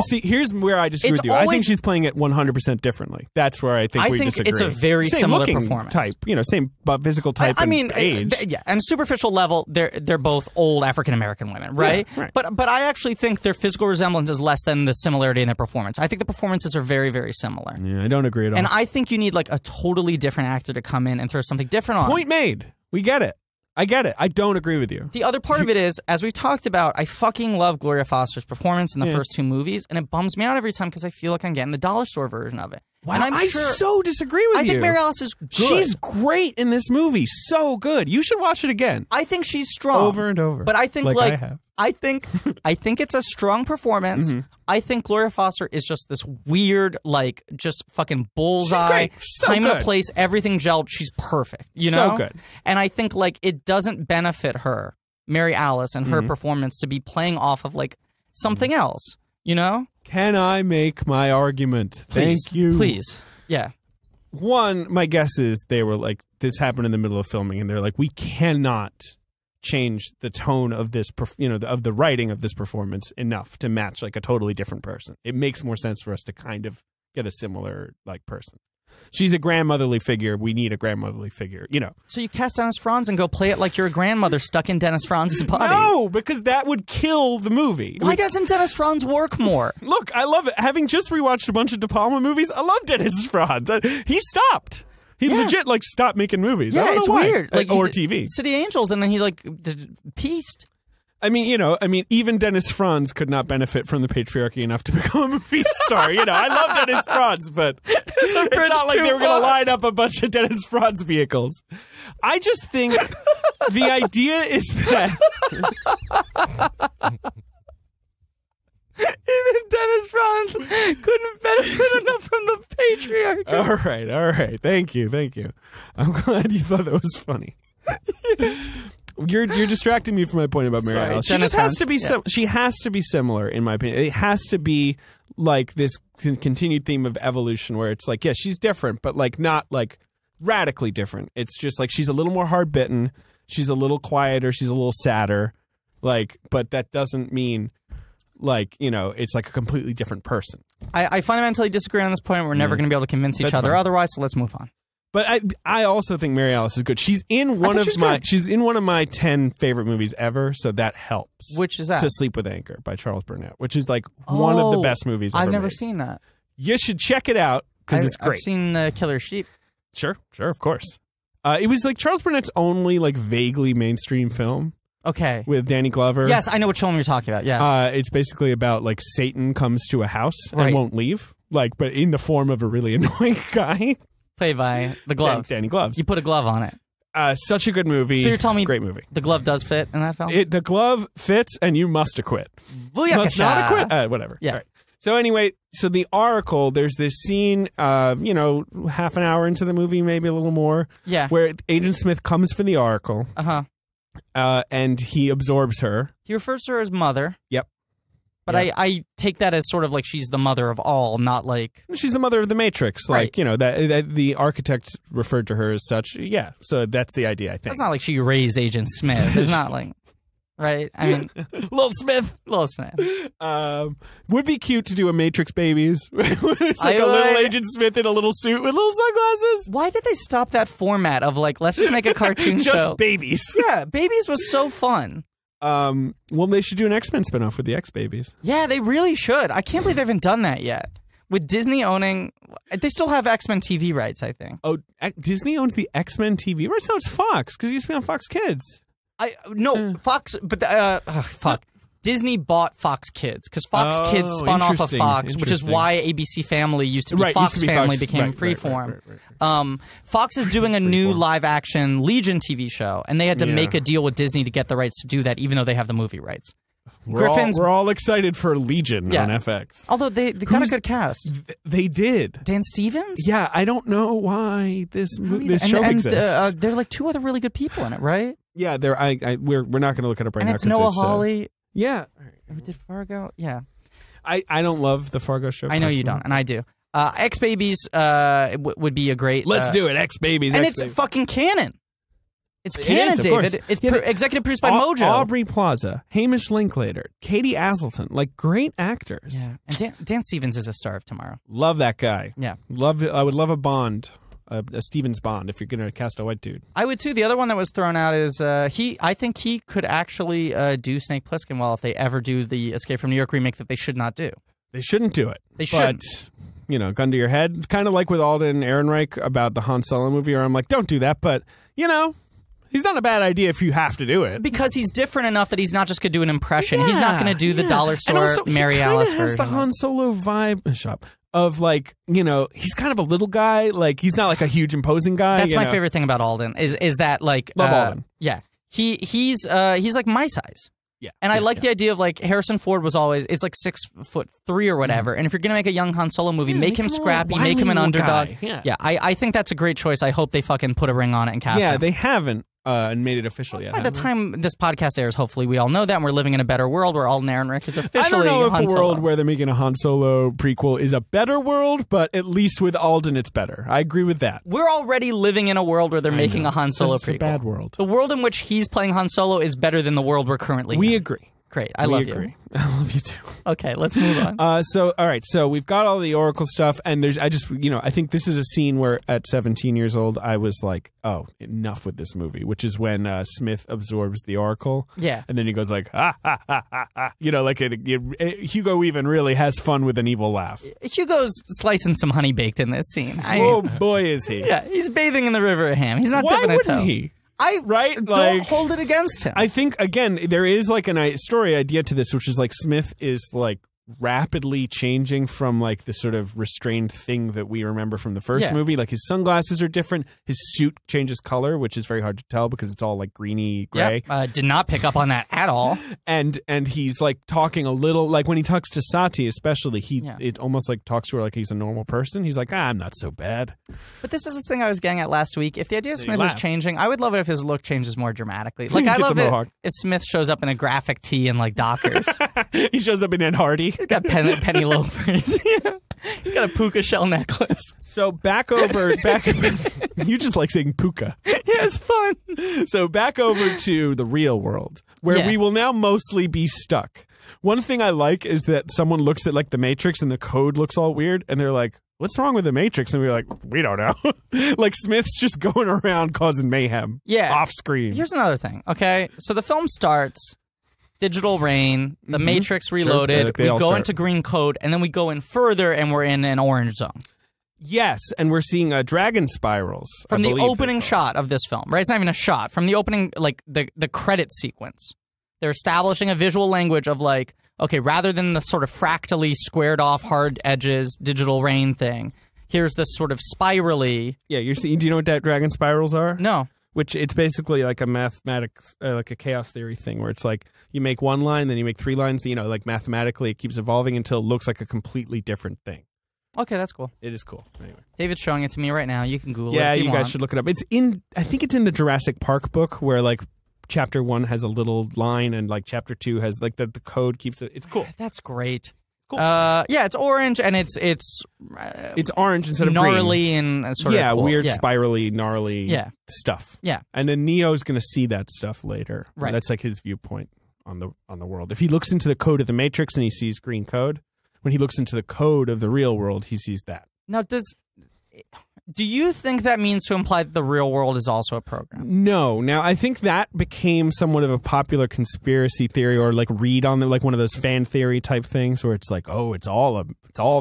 see, here's where I disagree with you. I think she's playing it 100% differently. That's where I think we disagree. It's a very same similar looking performance. Type, you know, same physical type. I mean, age. Yeah, and superficial level, they're both old African American women, right? Yeah, right? But I actually think their physical resemblance is less than the similarity in their performance. I think the performances are very, very similar. Yeah, I don't agree at all. And I think you need like a totally different actor to come in and throw something different on. Point made. We get it. I get it. I don't agree with you. The other part of it is, as we talked about, I fucking love Gloria Foster's performance in the first two movies, and it bums me out every time because I feel like I'm getting the dollar store version of it. Wow, and I so disagree with you. I think Mary Alice is good. She's great in this movie. So good. You should watch it again. I think she's strong. Over and over. But I think I have. I think it's a strong performance. I think Gloria Foster is just this weird, like, just fucking bullseye. She's great. So time good. and a place, everything gelled. She's perfect. You know? So good. And I think, like, it doesn't benefit her, Mary Alice, and her performance to be playing off of, like, something else. You know? Can I make my argument? Please, Thank you. Please. Yeah. One, my guess is they were like, this happened in the middle of filming, and they're like, we cannot change the tone of this, of the writing of this performance enough to match like a totally different person. It makes more sense for us to kind of get a similar like person. She's a grandmotherly figure. We need a grandmotherly figure, you know. So you cast Dennis Franz and go play it like you're a grandmother stuck in Dennis Franz's body. No, because that would kill the movie. Why doesn't Dennis Franz work more? Look, I love it. Having just rewatched a bunch of De Palma movies, I love Dennis Franz. He stopped. He legit like stopped making movies. Yeah, I don't know it's why. weird. Like or TV. City Angels, and then he like pieced. I mean, even Dennis Franz could not benefit from the patriarchy enough to become a movie star. You know, I love Dennis Franz, but it's not like they were going to line up a bunch of Dennis Franz vehicles. I just think the idea is that even Dennis Franz couldn't benefit enough from the patriarchy. All right. Thank you. I'm glad you thought that was funny. You're distracting me from my point about Mary Alice. She just has to be she has to be similar, in my opinion. It has to be like this continued theme of evolution, where it's like, yeah, she's different, but like not like radically different. It's just like she's a little more hard bitten, she's a little quieter, she's a little sadder, like, but that doesn't mean like, you know, it's like a completely different person. I fundamentally disagree on this point. We're never going to be able to convince each other otherwise, so let's move on. But I also think Mary Alice is good. She's in one of my 10 favorite movies ever, so that helps. Which is that? To Sleep with Anchor by Charles Burnett, which is like one of the best movies ever I've never made. seen that. You should check it out because it's great. I've seen Killer Sheep. Sure, of course. It was like Charles Burnett's only like vaguely mainstream film. Okay. With Danny Glover. Yes, I know which film you're talking about. Yes. It's basically about like Satan comes to a house and won't leave, like, but in the form of a really annoying guy. Played by the Gloves. Danny Gloves. You put a glove on it. Such a good movie. So you're telling me great movie. The glove does fit in that film? The glove fits, and you must acquit. Must not acquit? Whatever. Yeah. All right. So anyway, so the Oracle, there's this scene, half an hour into the movie, maybe a little more, where Agent Smith comes for the Oracle. And he absorbs her. He refers to her as mother. Yep. But I take that as sort of like she's the mother of all, not like... She's the mother of the Matrix. Right. Like, you know, that the architect referred to her as such. Yeah. So that's the idea, I think. It's not like she raised Agent Smith. It's not like... right? I mean, Lil Smith. Would be cute to do a Matrix Babies. It's like a little Agent Smith in a little suit with little sunglasses. Why did they stop that format of like, let's just make a cartoon show? Just babies. Yeah, Babies was so fun. Well, they should do an X-Men spinoff with the X-Babies. Yeah, they really should. I can't believe they haven't done that yet. With Disney owning, they still have X-Men TV rights, I think. Oh, Disney owns the X-Men TV rights? No, it's Fox, because it used to be on Fox Kids. Fox, but fuck. Disney bought Fox Kids because Fox Kids spun off of Fox, which is why ABC Family used to be Fox Family became Freeform. Right. Fox is doing a new live-action Legion TV show, and they had to make a deal with Disney to get the rights to do that, even though they have the movie rights. We're all excited for Legion on FX. Although they got a good cast. They did. Dan Stevens? Yeah, I don't know why this show exists. There are like 2 other really good people in it, right? Yeah, we're not going to look it up right now. And it's Noah Hawley. Yeah. We did Fargo? Yeah. I don't love the Fargo show. I know you don't, and I do. X-Babies would be a great... Let's do it, X-Babies. And it's fucking canon. It's canon, David. It's executive produced by Mojo. Aubrey Plaza, Hamish Linklater, Katie Aselton, like great actors. Yeah, and Dan Stevens is a star of tomorrow. Love that guy. Yeah, I would love a Bond, a Stevens Bond, if you're going to cast a white dude. I would too. The other one that was thrown out is I think he could actually do Snake Plissken well if they ever do the Escape from New York remake that they should not do. They shouldn't do it. They shouldn't. But, gun to your head, kind of like with Alden Ehrenreich about the Han Solo movie, where I'm like, don't do that, but he's not a bad idea if you have to do it. Because he's different enough that he's not just going to do an impression. He's not going to do the dollar store also, Mary Alice version. He has the Han Solo vibe. Shut up. Of like, he's kind of a little guy. Like, he's not like a huge imposing guy. That's my favorite thing about Alden is that like love Alden. Yeah, he's like my size. Yeah, and I like the idea of like Harrison Ford was always it's like 6'3" or whatever. And if you're gonna make a young Han Solo movie, make him scrappy, make him an underdog. I think that's a great choice. I hope they fucking put a ring on it and cast him. Yeah, they haven't. And made it official yet. By the time this podcast airs, hopefully we all know that, and we're living in a better world where Alden Ehrenreich is officially I don't know if Han a world Solo. where they're making a Han Solo prequel is a better world, but at least with Alden, it's better. I agree with that. We're already living in a world where they're making a Han Solo prequel. It's a bad world. The world in which he's playing Han Solo is better than the world we're currently in. We agree. Great. I love you. I love you too. Okay, let's move on. All right. So we've got all the Oracle stuff, and I think this is a scene where at 17 years old, I was like, oh, enough with this movie, which is when Smith absorbs the Oracle. Yeah. And then he goes like, ha, ha, ha, ha, ha. Hugo Weaving really has fun with an evil laugh. Hugo's slicing some honey baked in this scene. Oh, boy, is he. Yeah, he's bathing in the river of ham. He's not dipping a toe. Why wouldn't he? Don't hold it against him. I think, again, there is like a story idea to this, which is like Smith is like rapidly changing from like the sort of restrained thing that we remember from the first movie. Like his sunglasses are different. His suit changes color, which is very hard to tell because it's all like greeny gray. Yep. Did not pick up on that at all. And he's like talking a little like when he talks to Sati, especially, it almost like talks to her like he's a normal person. He's like, I'm not so bad. But this is the thing I was getting at last week. If the idea of Smith is changing, I would love it if his look changes more dramatically. Like I love it if Smith shows up in a graphic tee and like Dockers. He shows up in Ed Hardy. He's got penny loafers. He's got a puka shell necklace. So you just like saying puka. Yeah, it's fun. So back over to the real world, where we will now mostly be stuck. One thing I like is that someone looks at like the Matrix and the code looks all weird, and they're like, what's wrong with the Matrix? And we're like, we don't know. Like Smith's just going around causing mayhem off screen. Here's another thing, okay? So the film starts... Digital Rain, the Matrix Reloaded, we go into green code, and then we go in further, and we're in an orange zone. Yes, and we're seeing dragon spirals. From the opening shot of this film, right? It's not even a shot. From the opening, like, the credit sequence. They're establishing a visual language of, like, okay, rather than the sort of fractally squared off hard edges Digital Rain thing, here's this sort of spirally... Yeah, you're seeing... Do you know what dragon spirals are? No. Which it's basically like a mathematics, like a chaos theory thing where it's like you make one line, then you make 3 lines, like mathematically it keeps evolving until it looks like a completely different thing. Okay, that's cool. It is cool. Anyway. David's showing it to me right now. You can Google it. Yeah, if you guys should look it up. I think it's in the Jurassic Park book where like chapter 1 has a little line and like chapter 2 has like the code keeps it. It's cool. That's great. Cool. It's orange and it's orange instead of gnarly green. And sort of cool. Weird, spirally, gnarly stuff. Yeah. And then Neo's going to see that stuff later. Right. That's like his viewpoint. on the world. If he looks into the code of the Matrix and he sees green code, when he looks into the code of the real world, he sees that. Now, do you think that means to imply that the real world is also a program? No. Now, I think that became somewhat of a popular conspiracy theory, or like read on like one of those fan theory type things where it's like, oh, it's all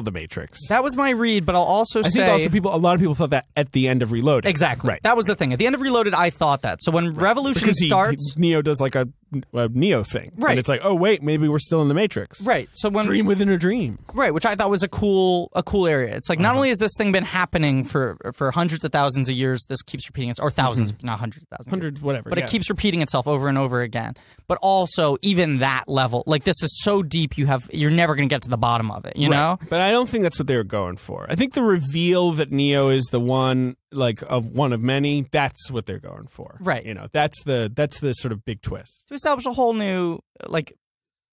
the Matrix. That was my read, but I'll also say... I think also a lot of people thought that at the end of Reloaded. Exactly. Right. That was the thing. At the end of Reloaded, I thought that. So when Revolution starts... Neo does like a Neo thing. Right. And it's like, oh, wait, maybe we're still in the Matrix. Right. So when Dream within a dream. Right, which I thought was a cool area. It's like, not only has this thing been happening for hundreds of thousands of years, this keeps repeating itself, or thousands, not hundreds of thousands. Hundreds, whatever. But it keeps repeating itself over and over again. But also, even that level, like, this is so deep, you're never going to get to the bottom of it, you know? But I don't think that's what they were going for. I think the reveal that Neo is the one, like, of one of many, that's what they're going for. Right. You know, that's the sort of big twist. To establish a whole new, like,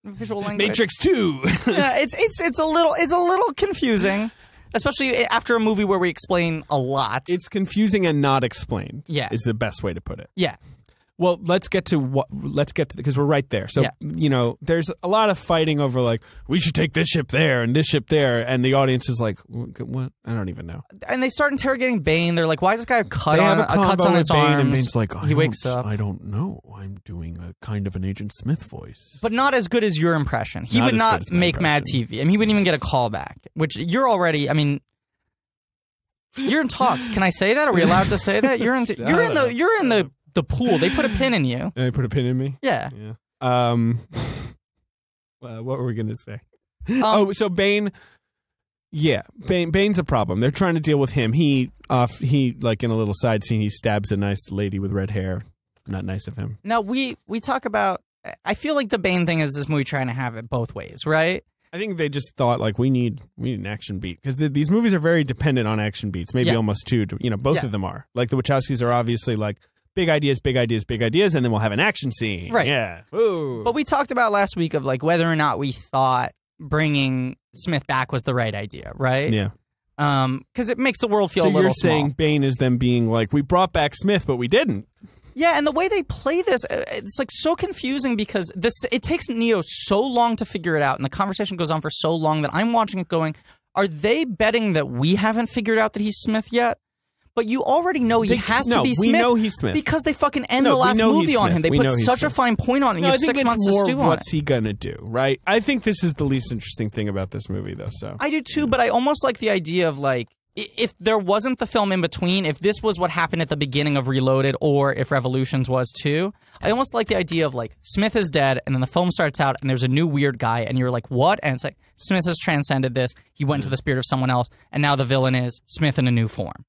visual language. Matrix 2. Yeah, it's a little confusing. Especially after a movie where we explain a lot. It's confusing and not explained. Yeah. Is the best way to put it. Yeah. Well, let's get to because we're right there. So, you know, there's a lot of fighting over like, we should take this ship there and this ship there. And the audience is like, what? I don't even know. And they start interrogating Bane. They're like, why is this guy cuts on his Bane, arms? and Bane's like, he wakes up. I don't know. I'm doing a kind of an Agent Smith voice. But not as good as your impression. He would not make Mad TV. I mean, he wouldn't even get a call back, which you're already, I mean... You're in talks. Can I say that? Are we allowed to say that? You're in the pool. They put a pin in you. They put a pin in me? Yeah. What were we going to say? So Bane, Bane's a problem. They're trying to deal with him. He like in a little side scene, he stabs a nice lady with red hair. Not nice of him. Now, we talk about, I feel like the Bane thing is this movie trying to have it both ways, right? I think they just thought like we need an action beat because these movies are very dependent on action beats. Maybe almost two. Both of them are. Like the Wachowskis are obviously like big ideas, and then we'll have an action scene. Right. Yeah. Ooh. But we talked about last week of like whether or not we thought bringing Smith back was the right idea, right? Yeah. Because it makes the world feel a little small. So you're saying Bane is them being like, we brought back Smith, but we didn't. Yeah, and the way they play this, it's like so confusing because it takes Neo so long to figure it out, and the conversation goes on for so long that I'm watching it going, are they betting that we haven't figured out that he's Smith yet? But you already know he has to be Smith. We know he's Smith. Because they fucking end the last movie on him. They put such a fine point on it. You have 6 months to stew on it. What's he gonna do, right? I think this is the least interesting thing about this movie, though. So I do too, but I almost like the idea of like, if there wasn't the film in between, if this was what happened at the beginning of Reloaded or if Revolutions was too, I almost like the idea of like Smith is dead and then the film starts out and there's a new weird guy and you're like, what? And it's like, Smith has transcended this. He went into the spirit of someone else and now the villain is Smith in a new form.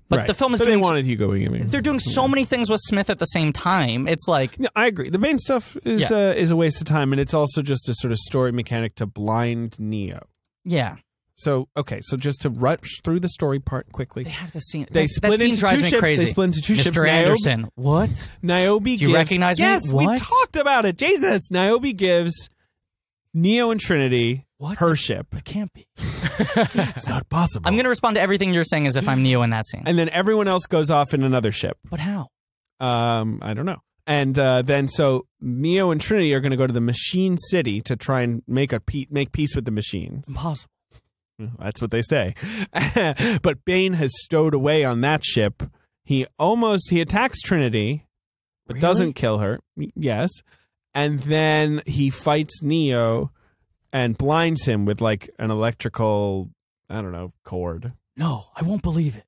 But the film is doing... They wanted Hugo Weaving. They're doing so many things with Smith at the same time. It's like... Yeah, I agree. The Bane stuff is a waste of time and it's also just a sort of story mechanic to blind Neo. Yeah. So, okay, so just to rush through the story part quickly. They have the scene. They split into two ships. They split into two ships. Mr. Anderson. What? Niobe Do you recognize me? Yes, what? we talked about it. Jesus. Niobe gives Neo and Trinity her ship. It can't be. It's not possible. I'm going to respond to everything you're saying as if I'm Neo in that scene. And then everyone else goes off in another ship. But how? I don't know. And then so Neo and Trinity are going to go to the Machine City to try and make peace with the machines. Impossible. That's what they say. But Bane has stowed away on that ship. He attacks Trinity, but doesn't kill her. Yes. And then he fights Neo and blinds him with like an electrical, I don't know, cord. No, I won't believe it.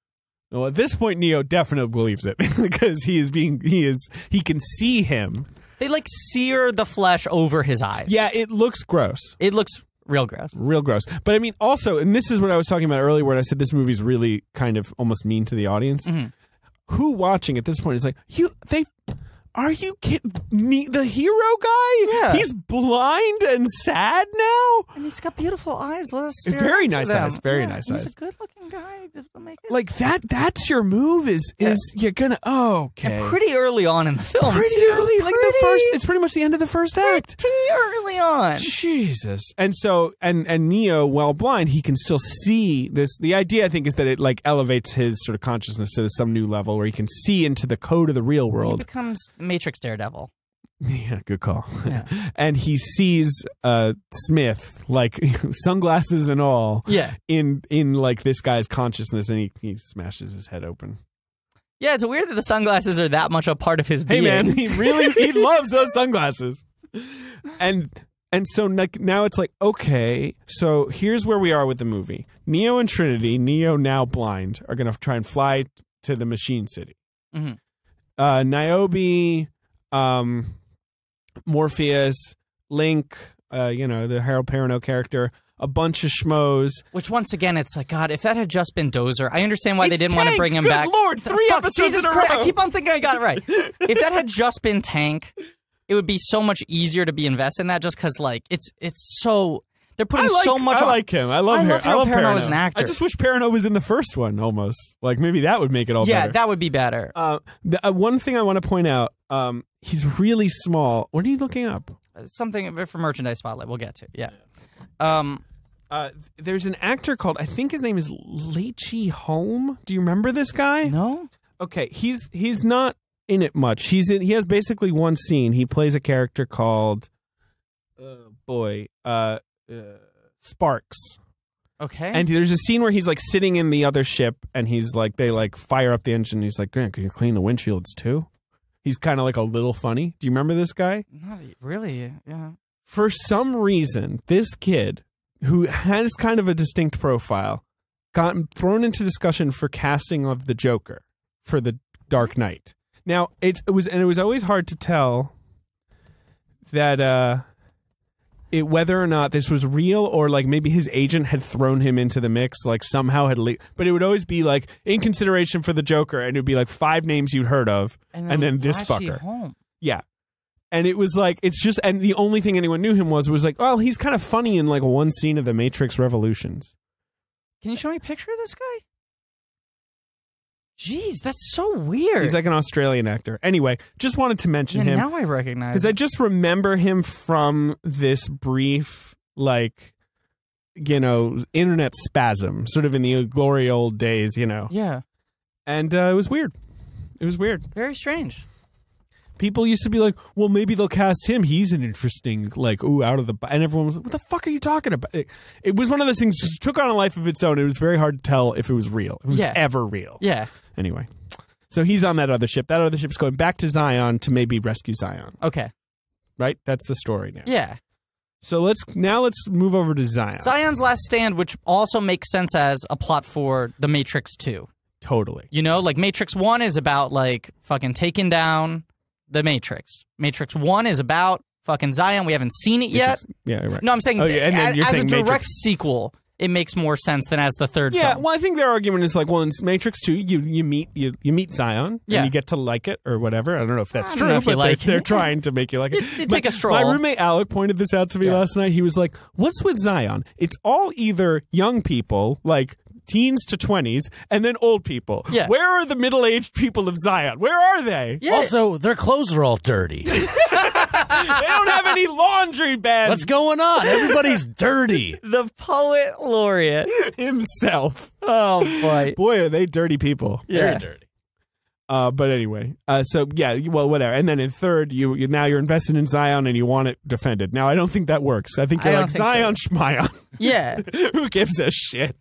Well, at this point, Neo definitely believes it because he can see him. They like sear the flesh over his eyes. Yeah, it looks gross. It looks real gross. Real gross. But I mean, also, and this is what I was talking about earlier when I said this movie's really kind of almost mean to the audience. Mm-hmm. Who watching at this point is like, are you kidding me? The hero guy? Yeah. He's blind and sad now? And he's got beautiful eyes. Let us stare Very into nice them. eyes. Very nice eyes. He's a good-looking guy. Like, that's your move is you're gonna, okay. And pretty early on in the film. Pretty early. Like it's pretty much the end of the first act. Pretty early on. Jesus. And so, and Neo, while blind, he can still see this. The idea, I think, is that it like elevates his sort of consciousness to some new level where he can see into the code of the real world. He becomes Matrix Daredevil. Yeah, good call. Yeah. And he sees Smith, like sunglasses and all, in like this guy's consciousness, and he smashes his head open. Yeah, it's weird that the sunglasses are that much a part of his being. Hey man, he loves those sunglasses. And so now it's like, okay, so here's where we are with the movie. Neo and Trinity, Neo now blind, are going to try and fly to the Machine City. Mm-hmm. Niobe, Morpheus, Link, the Harold Perrineau character, a bunch of schmoes. Which, once again, it's like, God, if that had just been Dozer, I understand why they didn't want to bring him back. Good Lord, 3 episodes in a row. I keep on thinking I got it right. If that had just been Tank, it would be so much easier to be invested in that, just because, like, it's so... They're putting so much... I like him. I love Harold Perrineau as an actor. I just wish Perrineau was in the first one, almost. Like, maybe that would make it all better. Yeah, that would be better. One thing I want to point out, he's really small. What are you looking up? Something for Merchandise Spotlight. We'll get to. Yeah. There's an actor called, I think his name is Leachy Holm. Do you remember this guy? No. Okay, he's not in it much. He has basically one scene. He plays a character called Sparks. Okay. And there's a scene where he's like sitting in the other ship, and he's like, they like fire up the engine. And he's like, "Grant, can you clean the windshields too?" He's kind of like a little funny. Do you remember this guy? Not really. Yeah. For some reason, this kid, who has kind of a distinct profile, got thrown into discussion for casting of the Joker for the Dark Knight. Now, it was always hard to tell that whether or not this was real, or like maybe his agent had thrown him into the mix, like somehow had but it would always be like in consideration for the Joker, and it would be like 5 names you'd heard of, and then this fucker. Home. Yeah. And it was like, it's just, and the only thing anyone knew him was like, well, he's kind of funny in like one scene of The Matrix Revolutions. Can you show me a picture of this guy? Jeez, that's so weird. He's like an Australian actor. Anyway, just wanted to mention him. Now I recognize him. Because I just remember him from this brief, like, internet spasm, sort of in the glory old days, Yeah. And it was weird. It was weird. Very strange. People used to be like, well, maybe they'll cast him. He's an interesting, like, out of the... And everyone was like, what the fuck are you talking about? It was one of those things that took on a life of its own. It was very hard to tell if it was real. If it was ever real. Yeah. Anyway. So he's on that other ship. That other ship's going back to Zion to maybe rescue Zion. Okay. Right? That's the story now. Yeah. So let's move over to Zion. Zion's Last Stand, which also makes sense as a plot for The Matrix 2. Totally. Like Matrix 1 is about, like, fucking taking down... The Matrix. Matrix 1 is about fucking Zion. We haven't seen it yet. Yeah, right. No, I'm saying and as saying a direct Matrix. Sequel, it makes more sense than as the third film. film. Well, I think their argument is like, well, in Matrix 2, you meet Zion, and you get to like it or whatever. I don't know if that's true, but they're trying to make you like it. You take a stroll. My roommate Alec pointed this out to me last night. He was like, what's with Zion? It's all either young people, like teens to 20s, and then old people. Yeah. Where are the middle-aged people of Zion? Where are they? Yeah. Also, their clothes are all dirty. They don't have any laundry, Ben. What's going on? Everybody's dirty. The poet laureate himself. Oh, boy. Boy, are they dirty people. Yeah. Very dirty. But anyway, so yeah, well, whatever. And then in third, now you're invested in Zion and you want it defended. Now, I don't think that works. I think you're like, Zion, Schmion. Yeah. Who gives a shit?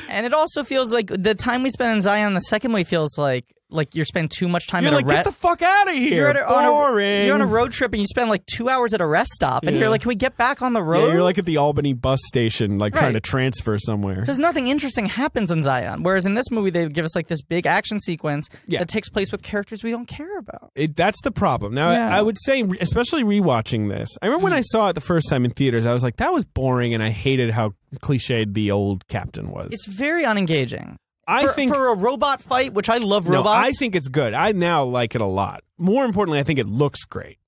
And it also feels like the time we spend in Zion in the second movie feels like you're spending too much time you're at like, get the fuck out of here. You're on a road trip and you spend like 2 hours at a rest stop, and you're like, can we get back on the road? Yeah, you're like at the Albany bus station, like trying to transfer somewhere. Because nothing interesting happens in Zion. Whereas in this movie, they give us like this big action sequence that takes place with characters we don't care about. That's the problem. Now, I would say, especially rewatching this, I remember when I saw it the first time in theaters, I was like, that was boring, and I hated how cliched the old Captain was. It's very unengaging. I think for a robot fight, which I love robots. No, I think it's good. I now like it a lot. More importantly, I think it looks great.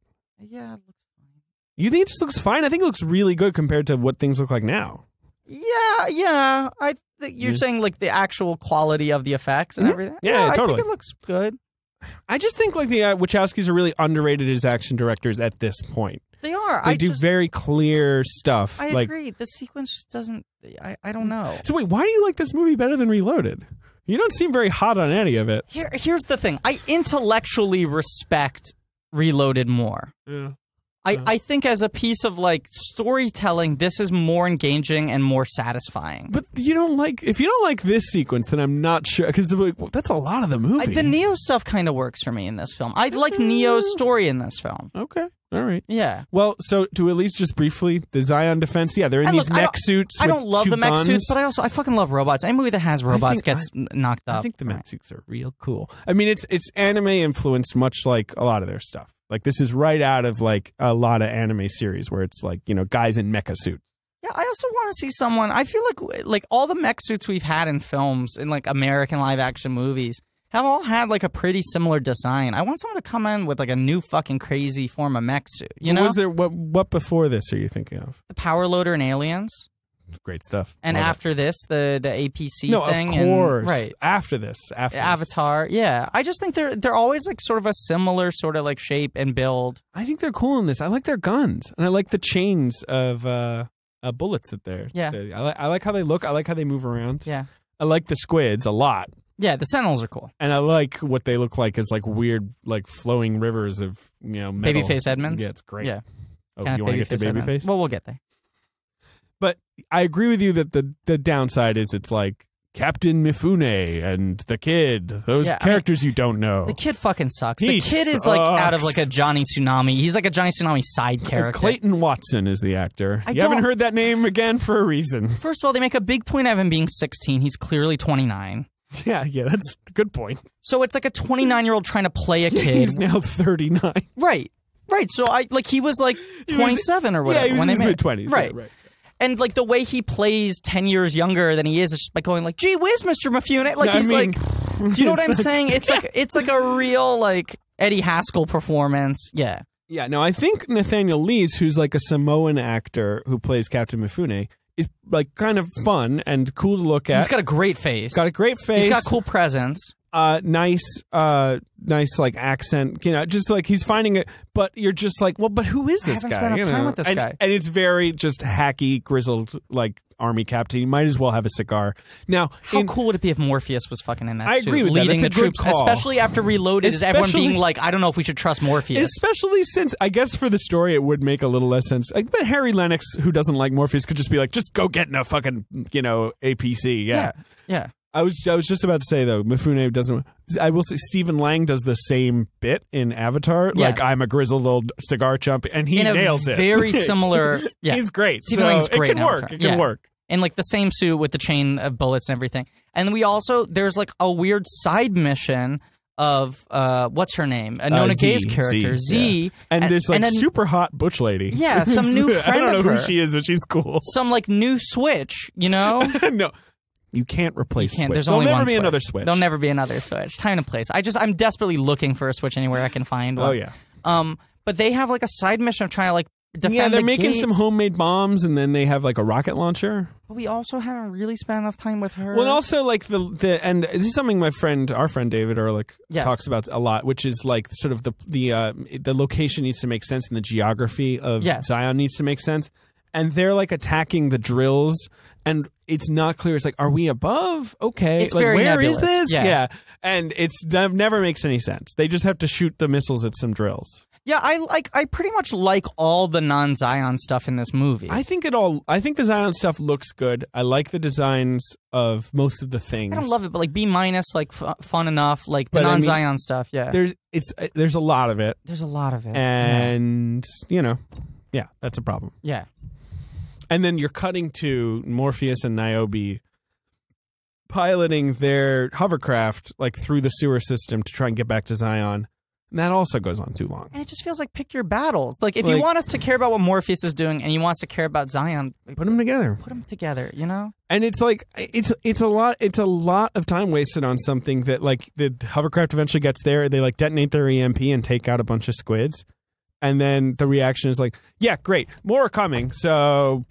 Yeah, it looks fine. You think it just looks fine? I think it looks really good compared to what things look like now. Yeah. I think you're saying like the actual quality of the effects and everything. Yeah, totally. I think it looks good. I just think like the Wachowskis are really underrated as action directors at this point. They are. They do very clear stuff. I agree. The sequence just doesn't... I don't know. So wait, why do you like this movie better than Reloaded? You don't seem very hot on any of it. Here's the thing. I intellectually respect Reloaded more. Yeah. I think as a piece of like storytelling, this is more engaging and more satisfying. But if you don't like this sequence, then I'm not sure, because that's a lot of the movie. The Neo stuff kind of works for me in this film. I like Neo's story in this film. Okay. All right. Yeah. Well, so to at least just briefly, the Zion defense, they're in these mech suits. I don't love the mech suits, but I fucking love robots. Any movie that has robots gets knocked up. I think the mech suits are real cool. I mean, it's anime influenced, much like a lot of their stuff. Like, this is right out of like a lot of anime series where it's like, guys in mecha suits. Yeah, I also want to see someone. I feel like all the mech suits we've had in films, in like American live action movies, have all had like a pretty similar design. I want someone to come in with like a new fucking crazy form of mech suit. Was there what before this are you thinking of? The Power Loader in Aliens. Great stuff. And after this, the APC thing. No, of course. And, right. After this. Avatar. Yeah. I just think they're always like sort of a similar sort of like shape and build. I think they're cool in this. I like their guns. And I like the chains of bullets that they're... Yeah. I like how they look. I like how they move around. Yeah. I like the squids a lot. Yeah, the Sentinels are cool. And I like what they look like as like weird, like flowing rivers of, metal. Babyface Edmonds? Yeah, it's great. Yeah. Oh, you want to get to Babyface? Well, we'll get there. But I agree with you that the downside is it's like Captain Mifune and the kid. Those characters you don't know. The kid fucking sucks. The kid is like out of like a Johnny Tsunami. He's like a Johnny Tsunami side character. Clayton Watson is the actor. You haven't heard that name again for a reason. First of all, they make a big point of him being 16. He's clearly 29. Yeah, that's a good point. So it's like a 29-year-old trying to play a kid. He's now 39. Right. So he was like 27 or whatever. Yeah, he was in his mid-20s. Right. And like the way he plays 10 years younger than he is just by going like, "Gee whiz, Mr. Mifune." Like do you know what I'm saying? It's like a real like Eddie Haskell performance. Yeah. Yeah. No, I think Nathaniel Lees, who's like a Samoan actor who plays Captain Mifune, is like kind of fun and cool to look at. He's got a great face. He's got cool presence. Nice like accent, just like he's finding it, but you're just like, well, but who is this guy? I haven't spent enough time with this guy. And it's very just hacky, grizzled, like army captain. You might as well have a cigar. Now, how cool would it be if Morpheus was fucking in that suit? I agree with leading that. That's the troops, especially after Reloaded, is everyone being like, I don't know if we should trust Morpheus. Especially since, I guess for the story, it would make a little less sense. Like, but Harry Lennox, who doesn't like Morpheus, could just be like, just go get in a fucking, APC. Yeah. I was just about to say, though, Mifune doesn't... I will say Stephen Lang does the same bit in Avatar. Yes. Like, I'm a grizzled old cigar chump, and he nails it. Very similar... Yeah. He's great. Stephen Lang's great. It can work. It can work. In, like, the same suit with the chain of bullets and everything. And we also... There's, like, a weird side mission of... what's her name? Nona Gay's character, Z. Yeah. And this, like, super hot butch lady. Yeah, some new friend I don't know of her. who she is, but she's cool. Some, like, new switch, No. You can't replace Switch. There's There'll only never one be Switch. another Switch. There'll never be another Switch. Time and place. I'm desperately looking for a Switch anywhere I can find one. Oh, yeah. But they have like a side mission of trying to like defend Yeah, they're the making gates. some homemade bombs, and then they have like a rocket launcher. But we also haven't really spent enough time with her. Well, and also like and this is something our friend David Ehrlich talks about a lot, which is like sort of the location needs to make sense, and the geography of Zion needs to make sense. And they're like attacking the drills, and it's not clear. It's like, are we above? Okay, it's like very where nebulous. is this? Yeah. And it's never makes any sense. They just have to shoot the missiles at some drills. Yeah, I pretty much like all the non-Zion stuff in this movie. I think the Zion stuff looks good. I like the designs of most of the things. I don't love it, but like B-, like fun enough. Like the non-Zion stuff. Yeah, there's a lot of it. There's a lot of it, and that's a problem. Yeah. And then you're cutting to Morpheus and Niobe piloting their hovercraft like through the sewer system to try and get back to Zion. And that also goes on too long. And it just feels like pick your battles. Like if you want us to care about what Morpheus is doing and you want us to care about Zion, put them together. Put them together, And it's like it's a lot of time wasted on something that like the hovercraft eventually gets there, they like detonate their EMP and take out a bunch of squids. And then the reaction is like, yeah, great, more are coming. So,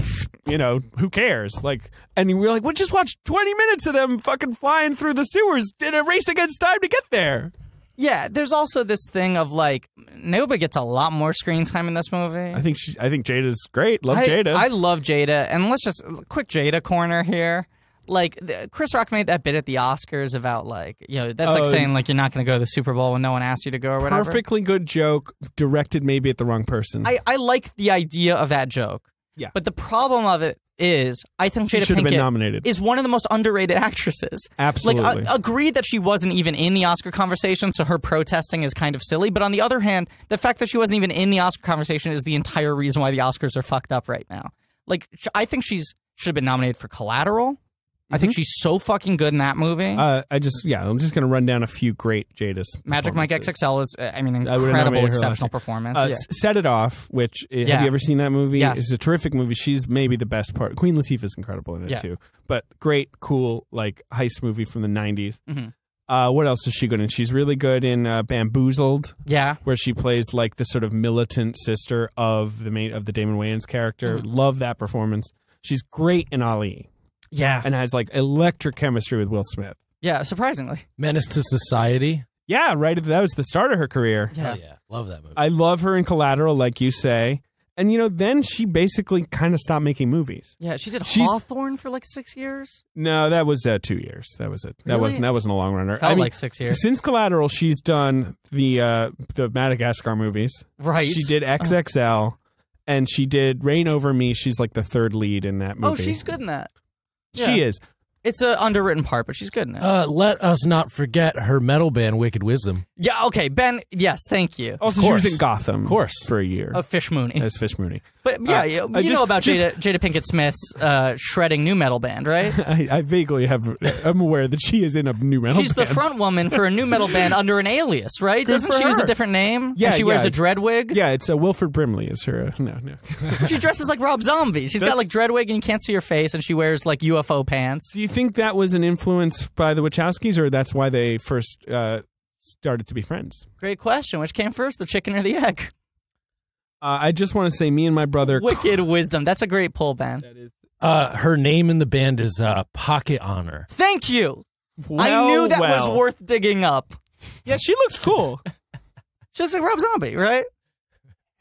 who cares? Like, and we're like, well, just watch 20 minutes of them fucking flying through the sewers in a race against time to get there. Yeah, there's also this thing of like, Niobe gets a lot more screen time in this movie. I think Jada's great. Love Jada. I love Jada. And let's just quick Jada corner here. like Chris Rock made that bit at the Oscars about like, you know, that's like saying like you're not going to go to the Super Bowl when no one asked you to go or whatever. Perfectly good joke, directed maybe at the wrong person. I like the idea of that joke. Yeah. But the problem of it is, I think Jada should have been Pinkett nominated. is one of the most underrated actresses. Absolutely. Like, agreed that she wasn't even in the Oscar conversation, so her protesting is kind of silly. But on the other hand, the fact that she wasn't even in the Oscar conversation is the entire reason why the Oscars are fucked up right now. Like, I think should have been nominated for Collateral. I think she's so fucking good in that movie. I'm just going to run down a few great Jada's Magic Mike XXL is, incredible, exceptional performance. Set It Off, which, have you ever seen that movie? Yes. It's a terrific movie. She's maybe the best part. Queen Latifah's incredible in it, too. But great, cool, like, heist movie from the 90s. Mm-hmm. What else is she good in? She's really good in Bamboozled. Yeah. Where she plays, like, the sort of militant sister of the Damon Wayans character. Mm-hmm. Love that performance. She's great in Ali. Yeah. And has, like, electric chemistry with Will Smith. Yeah, surprisingly. Menace to Society. Yeah, right. That was the start of her career. Yeah. Oh, yeah. Love that movie. I love her in Collateral, like you say. And, you know, then she basically kind of stopped making movies. Yeah, she did Hawthorne for like 6 years? No, that was 2 years. That was it. Really? That wasn't a long runner. Felt like 6 years. Since Collateral, she's done the Madagascar movies. Right. She did XXL, and she did Reign Over Me. She's like the third lead in that movie. Oh, she's good in that. She is. It's an underwritten part, but she's good in it. Let us not forget her metal band, Wicked Wisdom. Yeah, okay, Ben, yes, thank you. Also, she was in Gotham, of course, for a year. Fish Mooney. As Fish Mooney. But yeah, you know about Jada Pinkett Smith's shredding new metal band, right? I vaguely I'm aware that she is in a new metal band. She's the front woman for a new metal band under an alias, right? Doesn't she use a different name? Yeah, and she wears a dread wig? Yeah, it's Wilford Brimley is her. No. She dresses like Rob Zombie. She's got like dread wig and you can't see her face, and she wears like UFO pants. Do you think that was an influence by the Wachowskis, or that's why they first started to be friends? Great question. Which came first, the chicken or the egg? I just want to say, me and my brother... Wicked Wisdom. That's a great pull, Ben. That is... her name in the band is Pocket Honor. Thank you. I knew that was worth digging up. Yeah, she looks cool. She looks like Rob Zombie, right?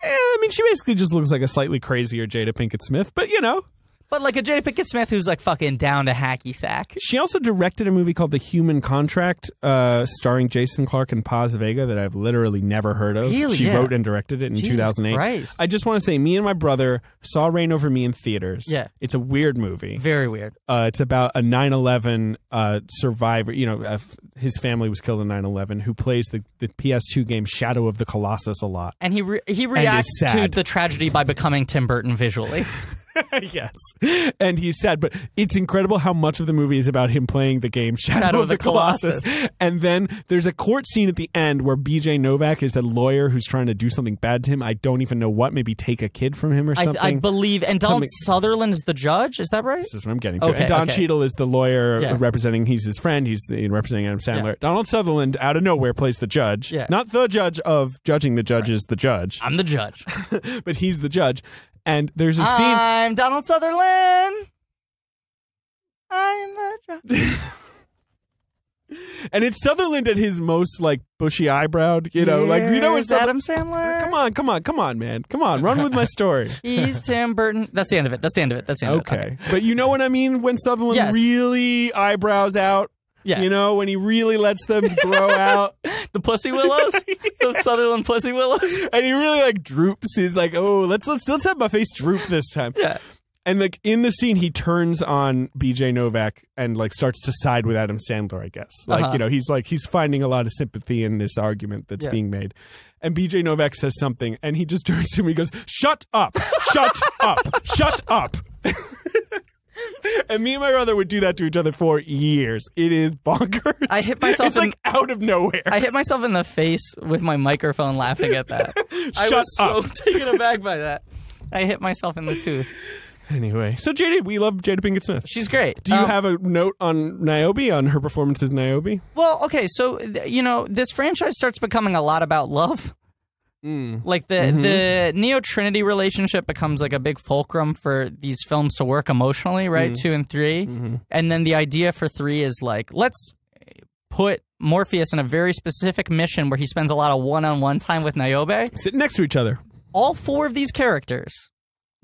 I mean, she basically just looks like a slightly crazier Jada Pinkett Smith, but you know... But like a Jada Pinkett Smith who's like fucking down to hacky sack. She also directed a movie called The Human Contract, starring Jason Clarke and Paz Vega, that I've literally never heard of. Really? She wrote and directed it in 2008. Christ. I just want to say, me and my brother saw Reign Over Me in theaters. Yeah. It's a weird movie. Very weird. It's about a 9/11 survivor. You know, his family was killed in 9/11. Who plays the PS2 game Shadow of the Colossus a lot. And he reacts to the tragedy by becoming Tim Burton visually. Yes. And he's sad, but it's incredible how much of the movie is about him playing the game Shadow of the Colossus. And then there's a court scene at the end where BJ Novak is a lawyer who's trying to do something bad to him. I don't even know what, maybe take a kid from him or something. I believe, and Donald Sutherland is the judge, is that right? This is what I'm getting to. And Don Cheadle is the lawyer representing, he's his friend, he's representing Adam Sandler. Yeah. Donald Sutherland, out of nowhere, plays the judge. Yeah. Not the judge of judging the judge is the judge. I'm the judge. But he's the judge. And there's a scene... I'm Donald Sutherland. I'm the judge. And it's Sutherland at his most, like, bushy eyebrowed, you know? Like, you know, it's Adam Sandler. Come on, man. Come on, run with my story. He's Tim Burton. That's the end of it. Okay. But you know what I mean? When Sutherland really eyebrows out? Yeah. You know, when he really lets them grow out. The pussy willows? Those Sutherland pussy willows? And he really, like, droops. He's like, oh, let's have my face droop this time. Yeah. And, like, in the scene, he turns on BJ Novak and, like, starts to side with Adam Sandler, I guess. Like, you know, he's finding a lot of sympathy in this argument that's being made. And BJ Novak says something, and he just turns to him and he goes, shut up, shut up, shut up. And me and my brother would do that to each other for years. It is bonkers. I hit myself. It's like out of nowhere. I hit myself in the face with my microphone laughing at that. I was so taken aback by that. I hit myself in the tooth. Anyway, so JD, we love Jada Pinkett Smith. She's great. Do you have a note on Niobe, on her performance as Niobe? Well, okay, so, you know, this franchise starts becoming a lot about love. Like the Neo-Trinity relationship becomes like a big fulcrum for these films to work emotionally, right? 2 and 3. And then the idea for 3 is like, let's put Morpheus in a very specific mission where he spends a lot of one-on-one time with Niobe. Sitting next to each other. All 4 of these characters,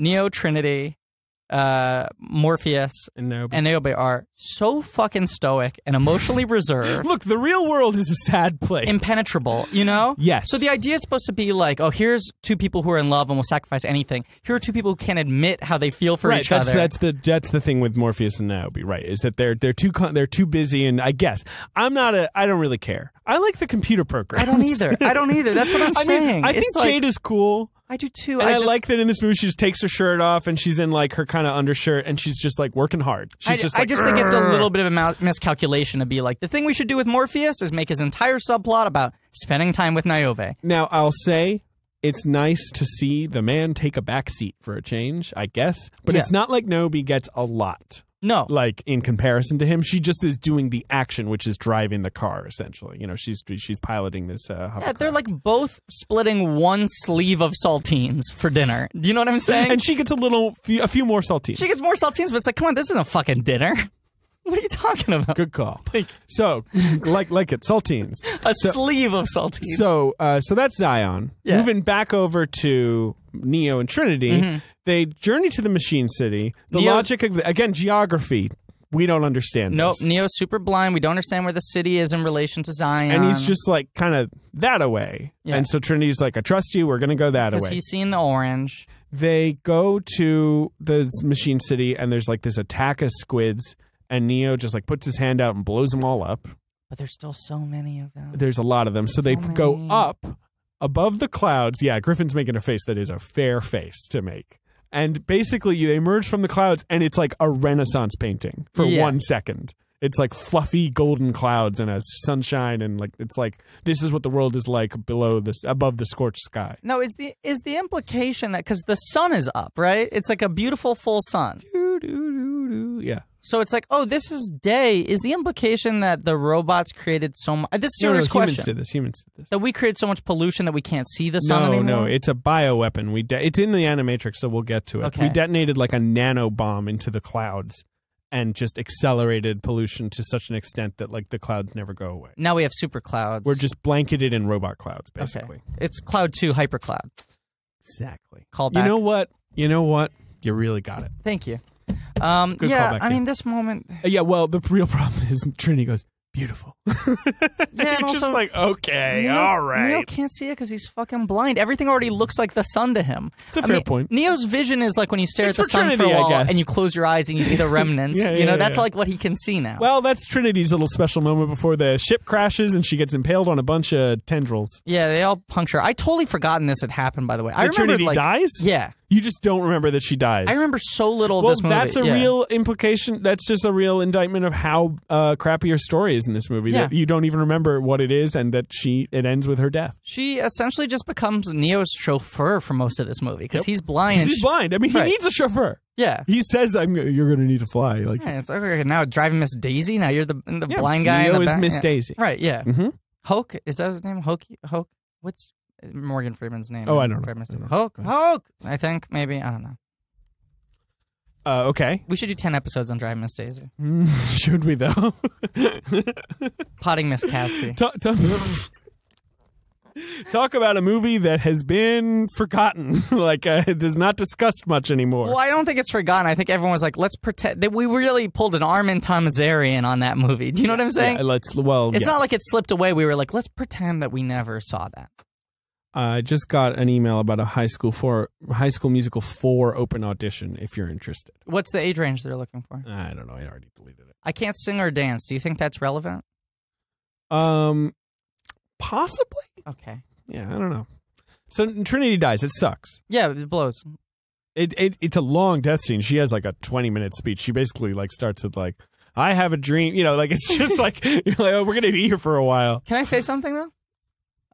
Neo, Trinity, Morpheus and Niobe are so fucking stoic and emotionally reserved. Look, the real world is a sad place. Impenetrable, you know? Yes. So the idea is supposed to be like, oh, here's two people who are in love and will sacrifice anything. Here are two people who can't admit how they feel for each other. That's the thing with Morpheus and Niobe, right? Is that they're too busy, and I guess I don't really care. I like the computer programs. I don't either. That's what I'm saying. I think Jada's cool. I do too. And I like that in this movie she just takes her shirt off and she's in like her kind of undershirt and she's just like working hard. I just think it's a little bit of a miscalculation to be like, the thing we should do with Morpheus is make his entire subplot about spending time with Niobe. Now, I'll say it's nice to see the man take a back seat for a change, I guess. But it's not like Niobe gets a lot. No. Like, in comparison to him, she just is doing the action, which is driving the car, essentially. You know, she's piloting this hovercraft. Yeah, they're like both splitting one sleeve of saltines for dinner. Do you know what I'm saying? And she gets a few more saltines. She gets more saltines, but it's like, come on, this isn't a fucking dinner. What are you talking about? Good call. So, like it, saltines. Sleeve of saltines. So that's Zion. Yeah. Moving back over to Neo and Trinity, they journey to the Machine City. The logic of, again, geography. We don't understand Nope, this. Neo's super blind. We don't understand where the city is in relation to Zion. And he's just like kind of that away. Yeah. And so Trinity's like, I trust you. We're going to go that away. Because he's seen the orange. They go to the Machine City and there's like this attack of squids. And Neo just like puts his hand out and blows them all up. But there's still so many of them. There's a lot of them. So they go up above the clouds. Yeah, Griffin's making a face that is a fair face to make. And basically they emerge from the clouds and it's like a Renaissance painting for 1 second. It's like fluffy golden clouds and a sunshine and like it's like this is what the world is like above the scorched sky. No, is the implication that because the sun is up, right? It's like a beautiful full sun. Yeah. So it's like, oh, this is day. Is the implication that the robots created so much? This is a serious question. Humans did this. That we create so much pollution that we can't see the sun anymore? No, it's a bioweapon. It's in the Animatrix, so we'll get to it. Okay. We detonated like a nano bomb into the clouds and just accelerated pollution to such an extent that like the clouds never go away. Now we have super clouds. We're just blanketed in robot clouds, basically. Okay. It's Cloud 2 Hypercloud. Exactly. Call back. You know what? You really got it. Thank you. Good yeah, callback, I mean, this moment... Yeah, well, the real problem is Trinity goes, beautiful. Yeah, You're just like, okay, all right. Neo can't see it because he's fucking blind. Everything already looks like the sun to him. It's a fair point. Neo's vision is like when you stare at the sun Trinity, for a while I guess. and you close your eyes and you see the remnants. That's like what he can see now. Well, that's Trinity's little special moment before the ship crashes and she gets impaled on a bunch of tendrils. Yeah, they all puncture. I totally forgotten this had happened, by the way. I remember Trinity dies? Yeah. You just don't remember that she dies. I remember so little of this movie. Well, that's a real implication. That's just a real indictment of how crappy her story is in this movie. Yeah. That you don't even remember what it is and that it ends with her death. She essentially just becomes Neo's chauffeur for most of this movie because he's blind. Because he's blind. I mean, he needs a chauffeur. Yeah. He says, you're going to need to fly. Like, it's okay. Now driving Miss Daisy. Now you're the blind guy. Neo in the is back. Miss Daisy. Right, yeah. Mm-hmm. Hoke? Is that his name? Hoke? What's Morgan Freeman's name? Oh, I don't know. Hoke, I think, maybe. I don't know. Okay. We should do 10 episodes on Driving Miss Daisy. Should we, though? Potting Miss Casty. Talk about a movie that has been forgotten. Like, it is not discussed much anymore. Well, I don't think it's forgotten. I think everyone was like, let's pretend that we really pulled an Armin Tamazarian on that movie. Do you know what I'm saying? Yeah, it's not like it slipped away. We were like, let's pretend that we never saw that. I just got an email about a High School Musical 4 open audition, if you're interested. What's the age range they're looking for? I don't know. I already deleted it. I can't sing or dance. Do you think that's relevant? Possibly. Okay. Yeah, I don't know. So Trinity dies. It sucks. Yeah, it blows. It's a long death scene. She has like a 20-minute speech. She basically like starts with like, I have a dream. You know, like it's just like, you're like, oh, we're going to be here for a while. Can I say something, though?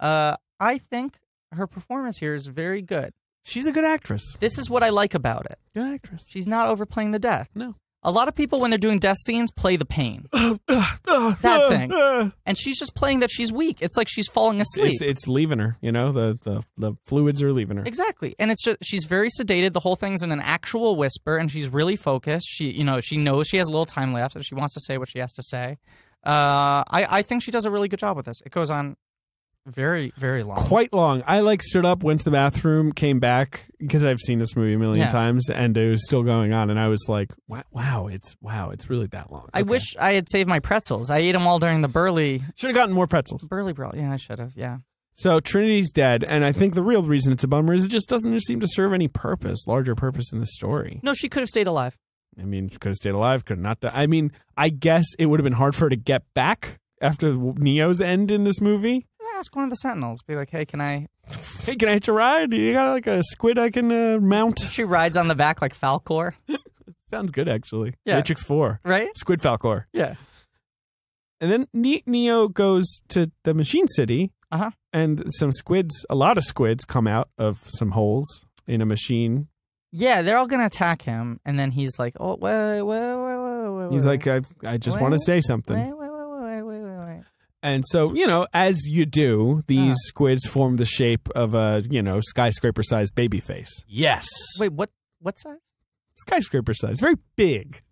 I think her performance here is very good. She's a good actress. This is what I like about it. Good actress. She's not overplaying the death. No. A lot of people, when they're doing death scenes, play the pain. That thing. And she's just playing that she's weak. It's like she's falling asleep. It's leaving her, you know? The fluids are leaving her. Exactly. And it's just, she's very sedated. The whole thing's in an actual whisper, and she's really focused. She knows she has a little time left, so she wants to say what she has to say. I think she does a really good job with this. It goes on very, very long. Quite long. I stood up, went to the bathroom, came back because I've seen this movie a million times, and it was still going on. And I was like, "Wow, it's really that long." I wish I had saved my pretzels. I ate them all during the Burley. Should have gotten more pretzels. Burley brawl. Yeah, I should have. Yeah. So Trinity's dead, and I think the real reason it's a bummer is it just doesn't seem to serve any larger purpose in the story. No, she could have stayed alive. I mean, she could have stayed alive, could have not died. I mean, I guess it would have been hard for her to get back after Neo's end in this movie. Ask one of the Sentinels. Be like, hey, can I hitch a ride? You got a squid I can mount? She rides on the back like Falcor. Sounds good, actually. Yeah. Matrix 4. Right? Squid Falcor. Yeah. And then Neo goes to the Machine City, and a lot of squids come out of some holes in a machine. Yeah, they're all going to attack him, and then he's like, oh, wait. He's like, I just want to say something. Wait. And so, as you do, these squids form the shape of a, skyscraper-sized baby face. Yes. Wait, what size? Skyscraper size. Very big.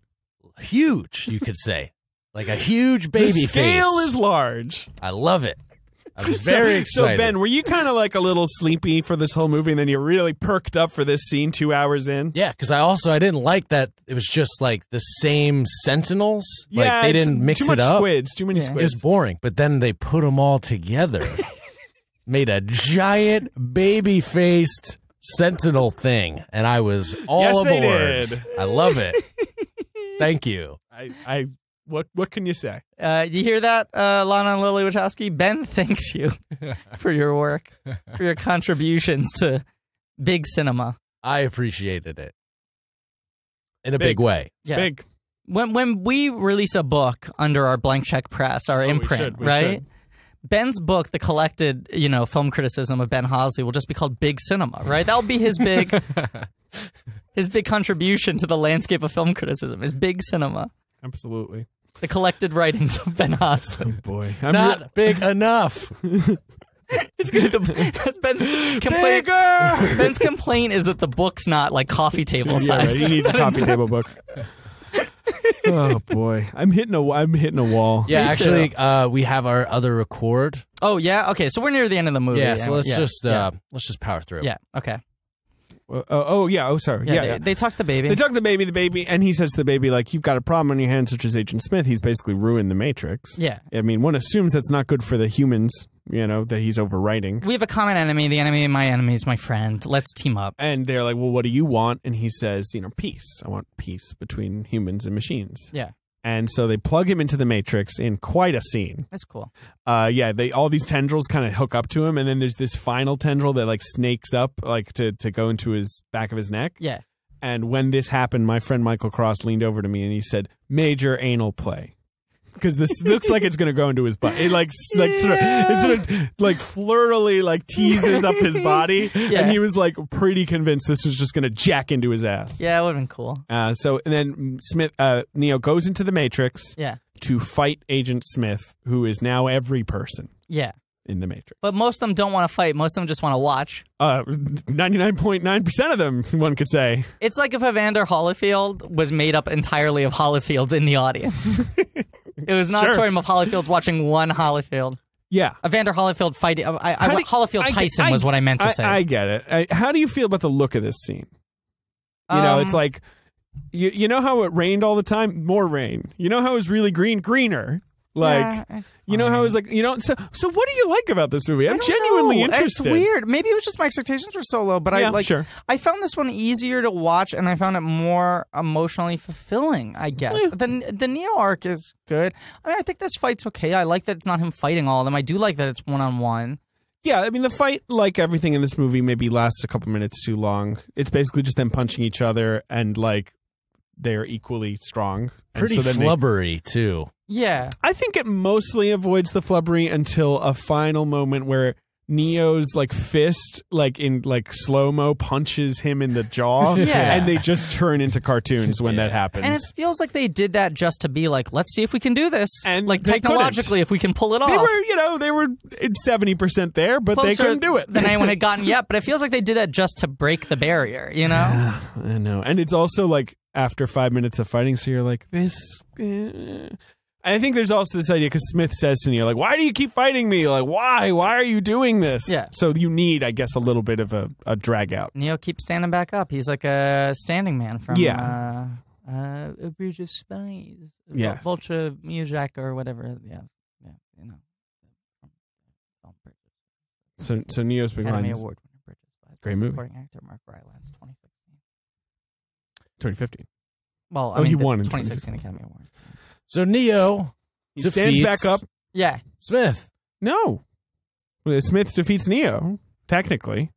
Huge, you could say. Like a huge baby face. The scale is large. I love it. I was very excited. So, Ben, were you kind of like a little sleepy for this whole movie, and then you really perked up for this scene 2 hours in? Yeah, because I didn't like that it was just like the same Sentinels. Yeah, like they didn't mix it up. Too many squids. It was boring, but then they put them all together. Made a giant baby-faced Sentinel thing, and I was all aboard. They did. I love it. Thank you. What can you say? You hear that, Lana and Lily Wachowski? Ben thanks you for your work, for your contributions to big cinema. I appreciated it in a big way. Yeah. Big. When we release a book under our blank check press, our imprint, we right? should. Ben's book, the collected, film criticism of Ben Hosley, will just be called Big Cinema, right? That'll be his big contribution to the landscape of film criticism. Is Big Cinema. Absolutely. The collected writings of Ben Hosley. Oh boy, not big enough. It's good. That's Ben's complaint. Bigger! Ben's complaint is that the book's not like coffee table size. Right. He needs a coffee table book. Oh boy, I'm hitting a wall. Yeah, actually, we have our other record. Oh yeah, okay. So we're near the end of the movie. Yeah, so let's just power through. Yeah, okay. Sorry. They talk to the baby. They talk to the baby, and he says to the baby, like, you've got a problem on your hands, such as Agent Smith. He's basically ruined the Matrix. Yeah. I mean, one assumes that's not good for the humans, that he's overwriting. We have a common enemy. The enemy of my enemy is my friend. Let's team up. And they're like, well, what do you want? And he says, peace. I want peace between humans and machines. Yeah. And so they plug him into the Matrix in quite a scene. That's cool. All these tendrils kind of hook up to him, and then there's this final tendril that like snakes up like to go into his back of his neck. Yeah. And when this happened, my friend Michael Cross leaned over to me and he said, "Major anal play." Because this looks like it's going to go into his butt. It sort of flirtily teases up his body, and he was like pretty convinced this was just going to jack into his ass. Yeah, it would have been cool. And then Neo goes into the Matrix to fight Agent Smith, who is now every person. Yeah. In the Matrix. But most of them don't want to fight. Most of them just want to watch. 99.9% of them, one could say. It's like if Evander Holyfield was made up entirely of Holyfields in the audience. It was an auditorium of Holyfields watching one Holyfield. Yeah. Evander Holyfield fighting. Holyfield Tyson was what I meant to say. I get it. How do you feel about the look of this scene? It's like, you know how it rained all the time? More rain. You know how it was really greener. Like, you know how it was like, so what do you like about this movie? I'm genuinely interested. It's weird. Maybe it was just my expectations were so low, but I found this one easier to watch, and I found it more emotionally fulfilling, I guess. Yeah. The Neo arc is good. I mean, I think this fight's okay. I like that it's not him fighting all of them. I do like that it's one-on-one. Yeah, I mean, the fight, like everything in this movie, maybe lasts a couple minutes too long. It's basically just them punching each other, and, they're equally strong. Pretty flubbery, too. Yeah. I think it mostly avoids the flubbery until a final moment where Neo's fist in slow-mo punches him in the jaw. Yeah. And they just turn into cartoons when that happens. And it feels like they did that just to be let's see if we can do this. And technologically, if we can pull it off. They were 70% there, but closer they couldn't do it. Than anyone had gotten yet. But it feels like they did that just to break the barrier, I know. And it's also after 5 minutes of fighting, so you're like, this... I think there's also this idea, because Smith says to Neo, like, why do you keep fighting me? Like, why? Why are you doing this? Yeah. So you need, I guess, a little bit of a drag out. Neo keeps standing back up. He's like a standing man from A Bridge of Spies. Yeah. Vulture Music or whatever. Yeah, you know. So Neo's big line Academy is Award winner Bridge of Spies. Great movie. Supporting actor Mark Rylance, 2016. 2015. Well, I mean, he won in 2016 Academy Award. So Neo He stands back up. Yeah. Smith. No. Well, Smith defeats Neo, technically.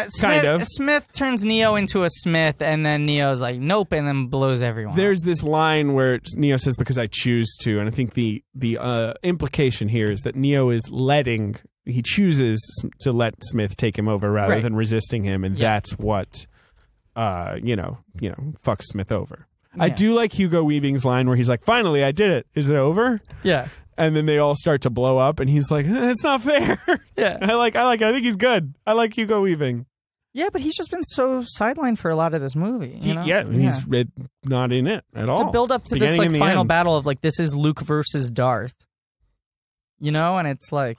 Smith turns Neo into a Smith, and then Neo's like, nope, and then blows everyone. There's this line where Neo says, because I choose to, and I think the implication here is that Neo is he chooses to let Smith take him over rather than resisting him, and that's what, fucks Smith over. Yeah. I do like Hugo Weaving's line where he's like, finally, I did it. Is it over? Yeah. And then they all start to blow up, and he's like, it's not fair. Yeah. I think he's good. I like Hugo Weaving. Yeah, but he's just been so sidelined for a lot of this movie. He's not in it at all. To build up to this like final battle of like, this is Luke versus Darth. And it's like...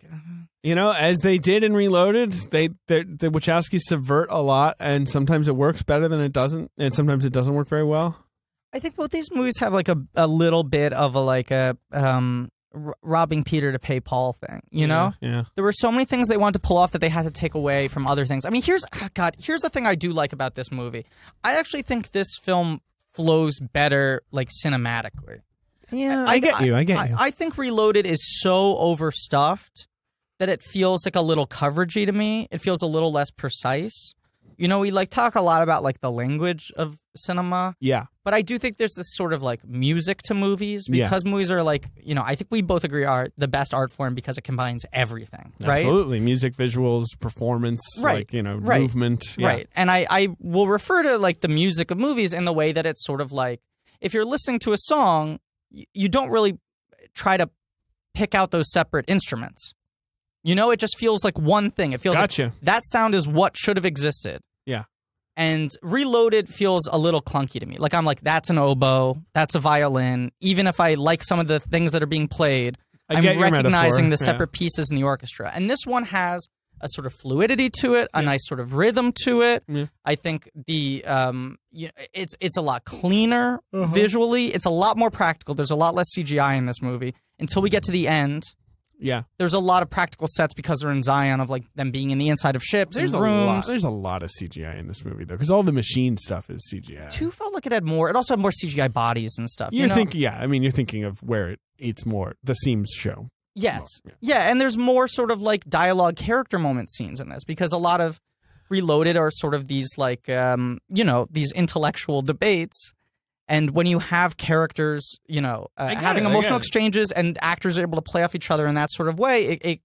as they did in Reloaded, the Wachowskis subvert a lot, and sometimes it works better than it doesn't, and sometimes it doesn't work very well. I think both these movies have like a little bit of a robbing Peter to pay Paul thing, you know? Yeah. There were so many things they wanted to pull off that they had to take away from other things. I mean, here's the thing I do like about this movie. I actually think this film flows better, like, cinematically. Yeah, I get you. I think Reloaded is so overstuffed that it feels like a little coveragey to me. It feels a little less precise. We like talk a lot about like the language of cinema. Yeah. But I do think there's this sort of like music to movies because movies are like, I think we both agree are the best art form because it combines everything, right? Absolutely. Music, visuals, performance, movement. Yeah. Right. And I will refer to like the music of movies in the way that it's sort of like, if you're listening to a song, you don't really try to pick out those separate instruments. It just feels like one thing. It feels like that sound is what should have existed. Yeah. And Reloaded feels a little clunky to me. Like, I'm like, that's an oboe, that's a violin. Even if I like some of the things that are being played, I'm recognizing the separate pieces in the orchestra. And this one has a sort of fluidity to it, a nice sort of rhythm to it. Yeah. I think it's a lot cleaner visually. It's a lot more practical. There's a lot less CGI in this movie until we get to the end. Yeah, there's a lot of practical sets because they're in Zion of like them being in the inside of ships and rooms. There's a lot of CGI in this movie though, because all the machine stuff is CGI. 2 felt like it had more. It also had more CGI bodies and stuff. You're thinking of where it's more the seams show. Yes, and there's more sort of like dialogue character moment scenes in this because a lot of Reloaded are sort of these like these intellectual debates. And when you have characters, having emotional exchanges and actors are able to play off each other in that sort of way, it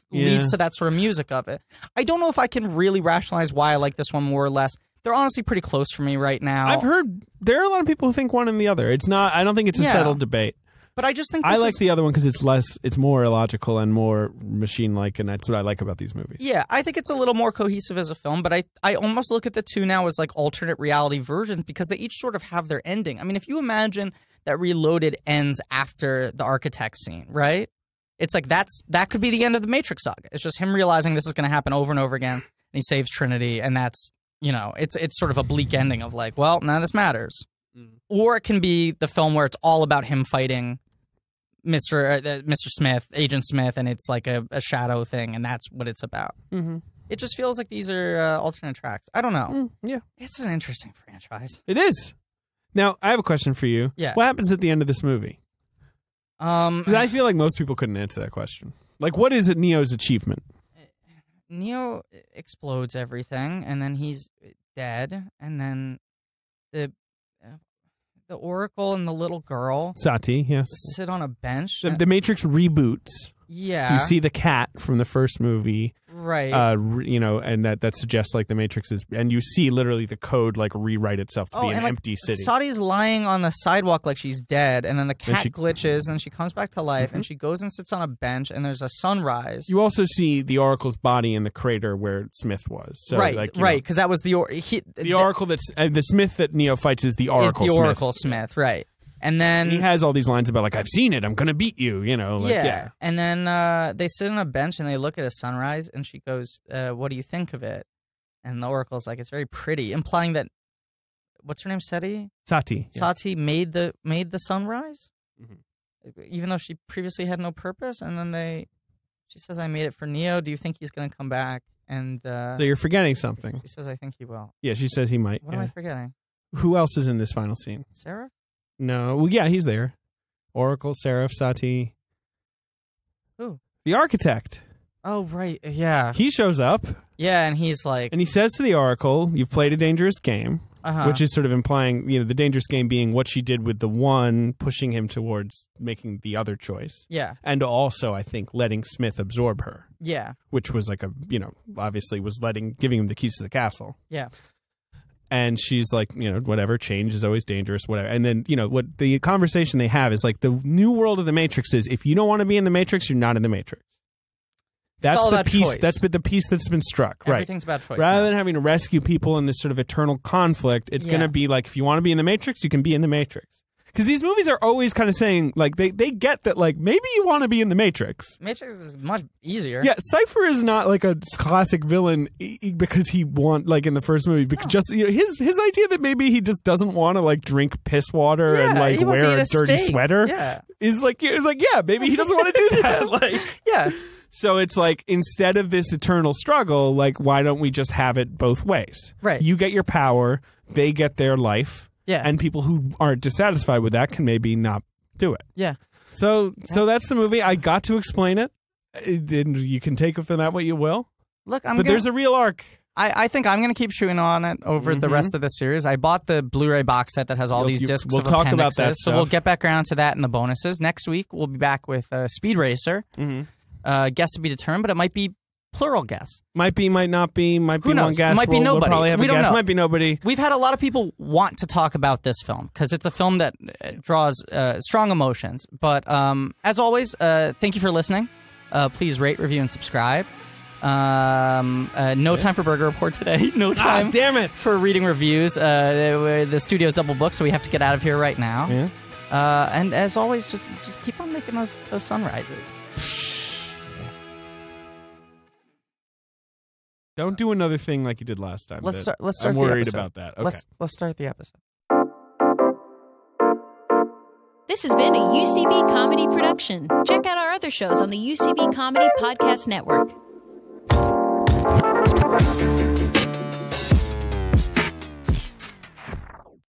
leads to that sort of music of it. I don't know if I can really rationalize why I like this one more or less. They're honestly pretty close for me right now. I've heard there are a lot of people who think one and the other. It's not. I don't think it's a settled debate. But I just think I like the other one because it's more illogical and more machine-like, and that's what I like about these movies. Yeah, I think it's a little more cohesive as a film, but I almost look at the two now as like alternate reality versions because they each sort of have their ending. I mean, if you imagine that Reloaded ends after the architect scene, right? It's like that could be the end of the Matrix saga. It's just him realizing this is going to happen over and over again, and he saves Trinity, and that's, it's sort of a bleak ending of like, well, none of this matters. Or it can be the film where it's all about him fighting Mr. Smith, Agent Smith, and it's like a shadow thing, and that's what it's about. Mm-hmm. It just feels like these are alternate tracks. I don't know. Yeah. It's an interesting franchise. It is. Now, I have a question for you. Yeah. What happens at the end of this movie? Because I feel like most people couldn't answer that question. Like, what is Neo's achievement? Neo explodes everything, and then he's dead, and then the Oracle and the little girl Sati, yes, sit on a bench. The Matrix reboots. Yeah, you see the cat from the first movie, right? And that suggests like the Matrix is, and you see literally the code like rewrite itself to be an empty city. Sati's lying on the sidewalk like she's dead, and then the cat glitches, and she comes back to life, and she goes and sits on a bench, and there's a sunrise. You also see the Oracle's body in the crater where Smith was. So, right, because that was the Oracle that's the Smith that Neo fights is the Oracle. Is the Oracle Smith, right? And then he has all these lines about, like, I've seen it, I'm going to beat you, you know. Like, yeah. And then they sit on a bench and they look at a sunrise, and she goes, what do you think of it? And the Oracle's like, it's very pretty, implying that, what's her name, Sati? Sati. Yes. Sati made the sunrise, Mm-hmm. even though she previously had no purpose. And then she says, I made it for Neo. Do you think he's going to come back? And so you're forgetting something. She says, I think he will. Yeah, she says he might. What am I forgetting? Who else is in this final scene? Seraph? No. Well, yeah, he's there. Oracle, Seraph, Sati. Who? The architect. Oh, right. Yeah. He shows up. Yeah, and he's like... And he says to the Oracle, you've played a dangerous game, which is sort of implying, the dangerous game being what she did with the one, pushing him towards making the other choice. Yeah. And also, I think, letting Smith absorb her. Yeah. Which was like obviously was giving him the keys to the castle. Yeah. And she's like, whatever, change is always dangerous, whatever. And then, what the conversation they have is like, the new world of the Matrix is, if you don't want to be in the Matrix, you're not in the Matrix. That's all the about piece. choice. That's the piece that's been struck. Everything's right. about choice. Rather than having to rescue people in this sort of eternal conflict, it's going to be like, if you want to be in the Matrix, you can be in the Matrix. Because these movies are always kind of saying, like, they get that, like, maybe you want to be in the Matrix. Matrix is much easier. Yeah, Cypher is not like a classic villain because he like in the first movie, because just his idea that maybe he just doesn't want to like drink piss water and like wear a dirty sweater is like, maybe he doesn't want to do that. Like, yeah. So it's like, instead of this eternal struggle, like, why don't we just have it both ways? Right. You get your power, they get their life. Yeah. And people who aren't dissatisfied with that can maybe not do it. Yeah. So that's the movie. I got to explain it. You can take from that what you will. Look, there's a real arc. I think I'm going to keep chewing on it over the rest of the series. I bought the Blu-ray box set that has all these discs. We'll talk about that. So we'll get back around to that in the bonuses. Next week, we'll be back with Speed Racer. Guest to be determined, but it might be plural guests. Might be, might not be, might be one guest. It might be nobody. We'll probably have a guest. Might be nobody. We've had a lot of people want to talk about this film because it's a film that draws strong emotions. But as always, thank you for listening. Please rate, review, and subscribe. No time for Burger Report today. No time damn it. for reading reviews. The studio's double booked, so we have to get out of here right now. Yeah. And as always, just keep on making those sunrises. Don't do another thing like you did last time. Let's start I'm the worried episode. about that. Okay. Let's start the episode. This has been a UCB comedy production. Check out our other shows on the UCB Comedy Podcast Network.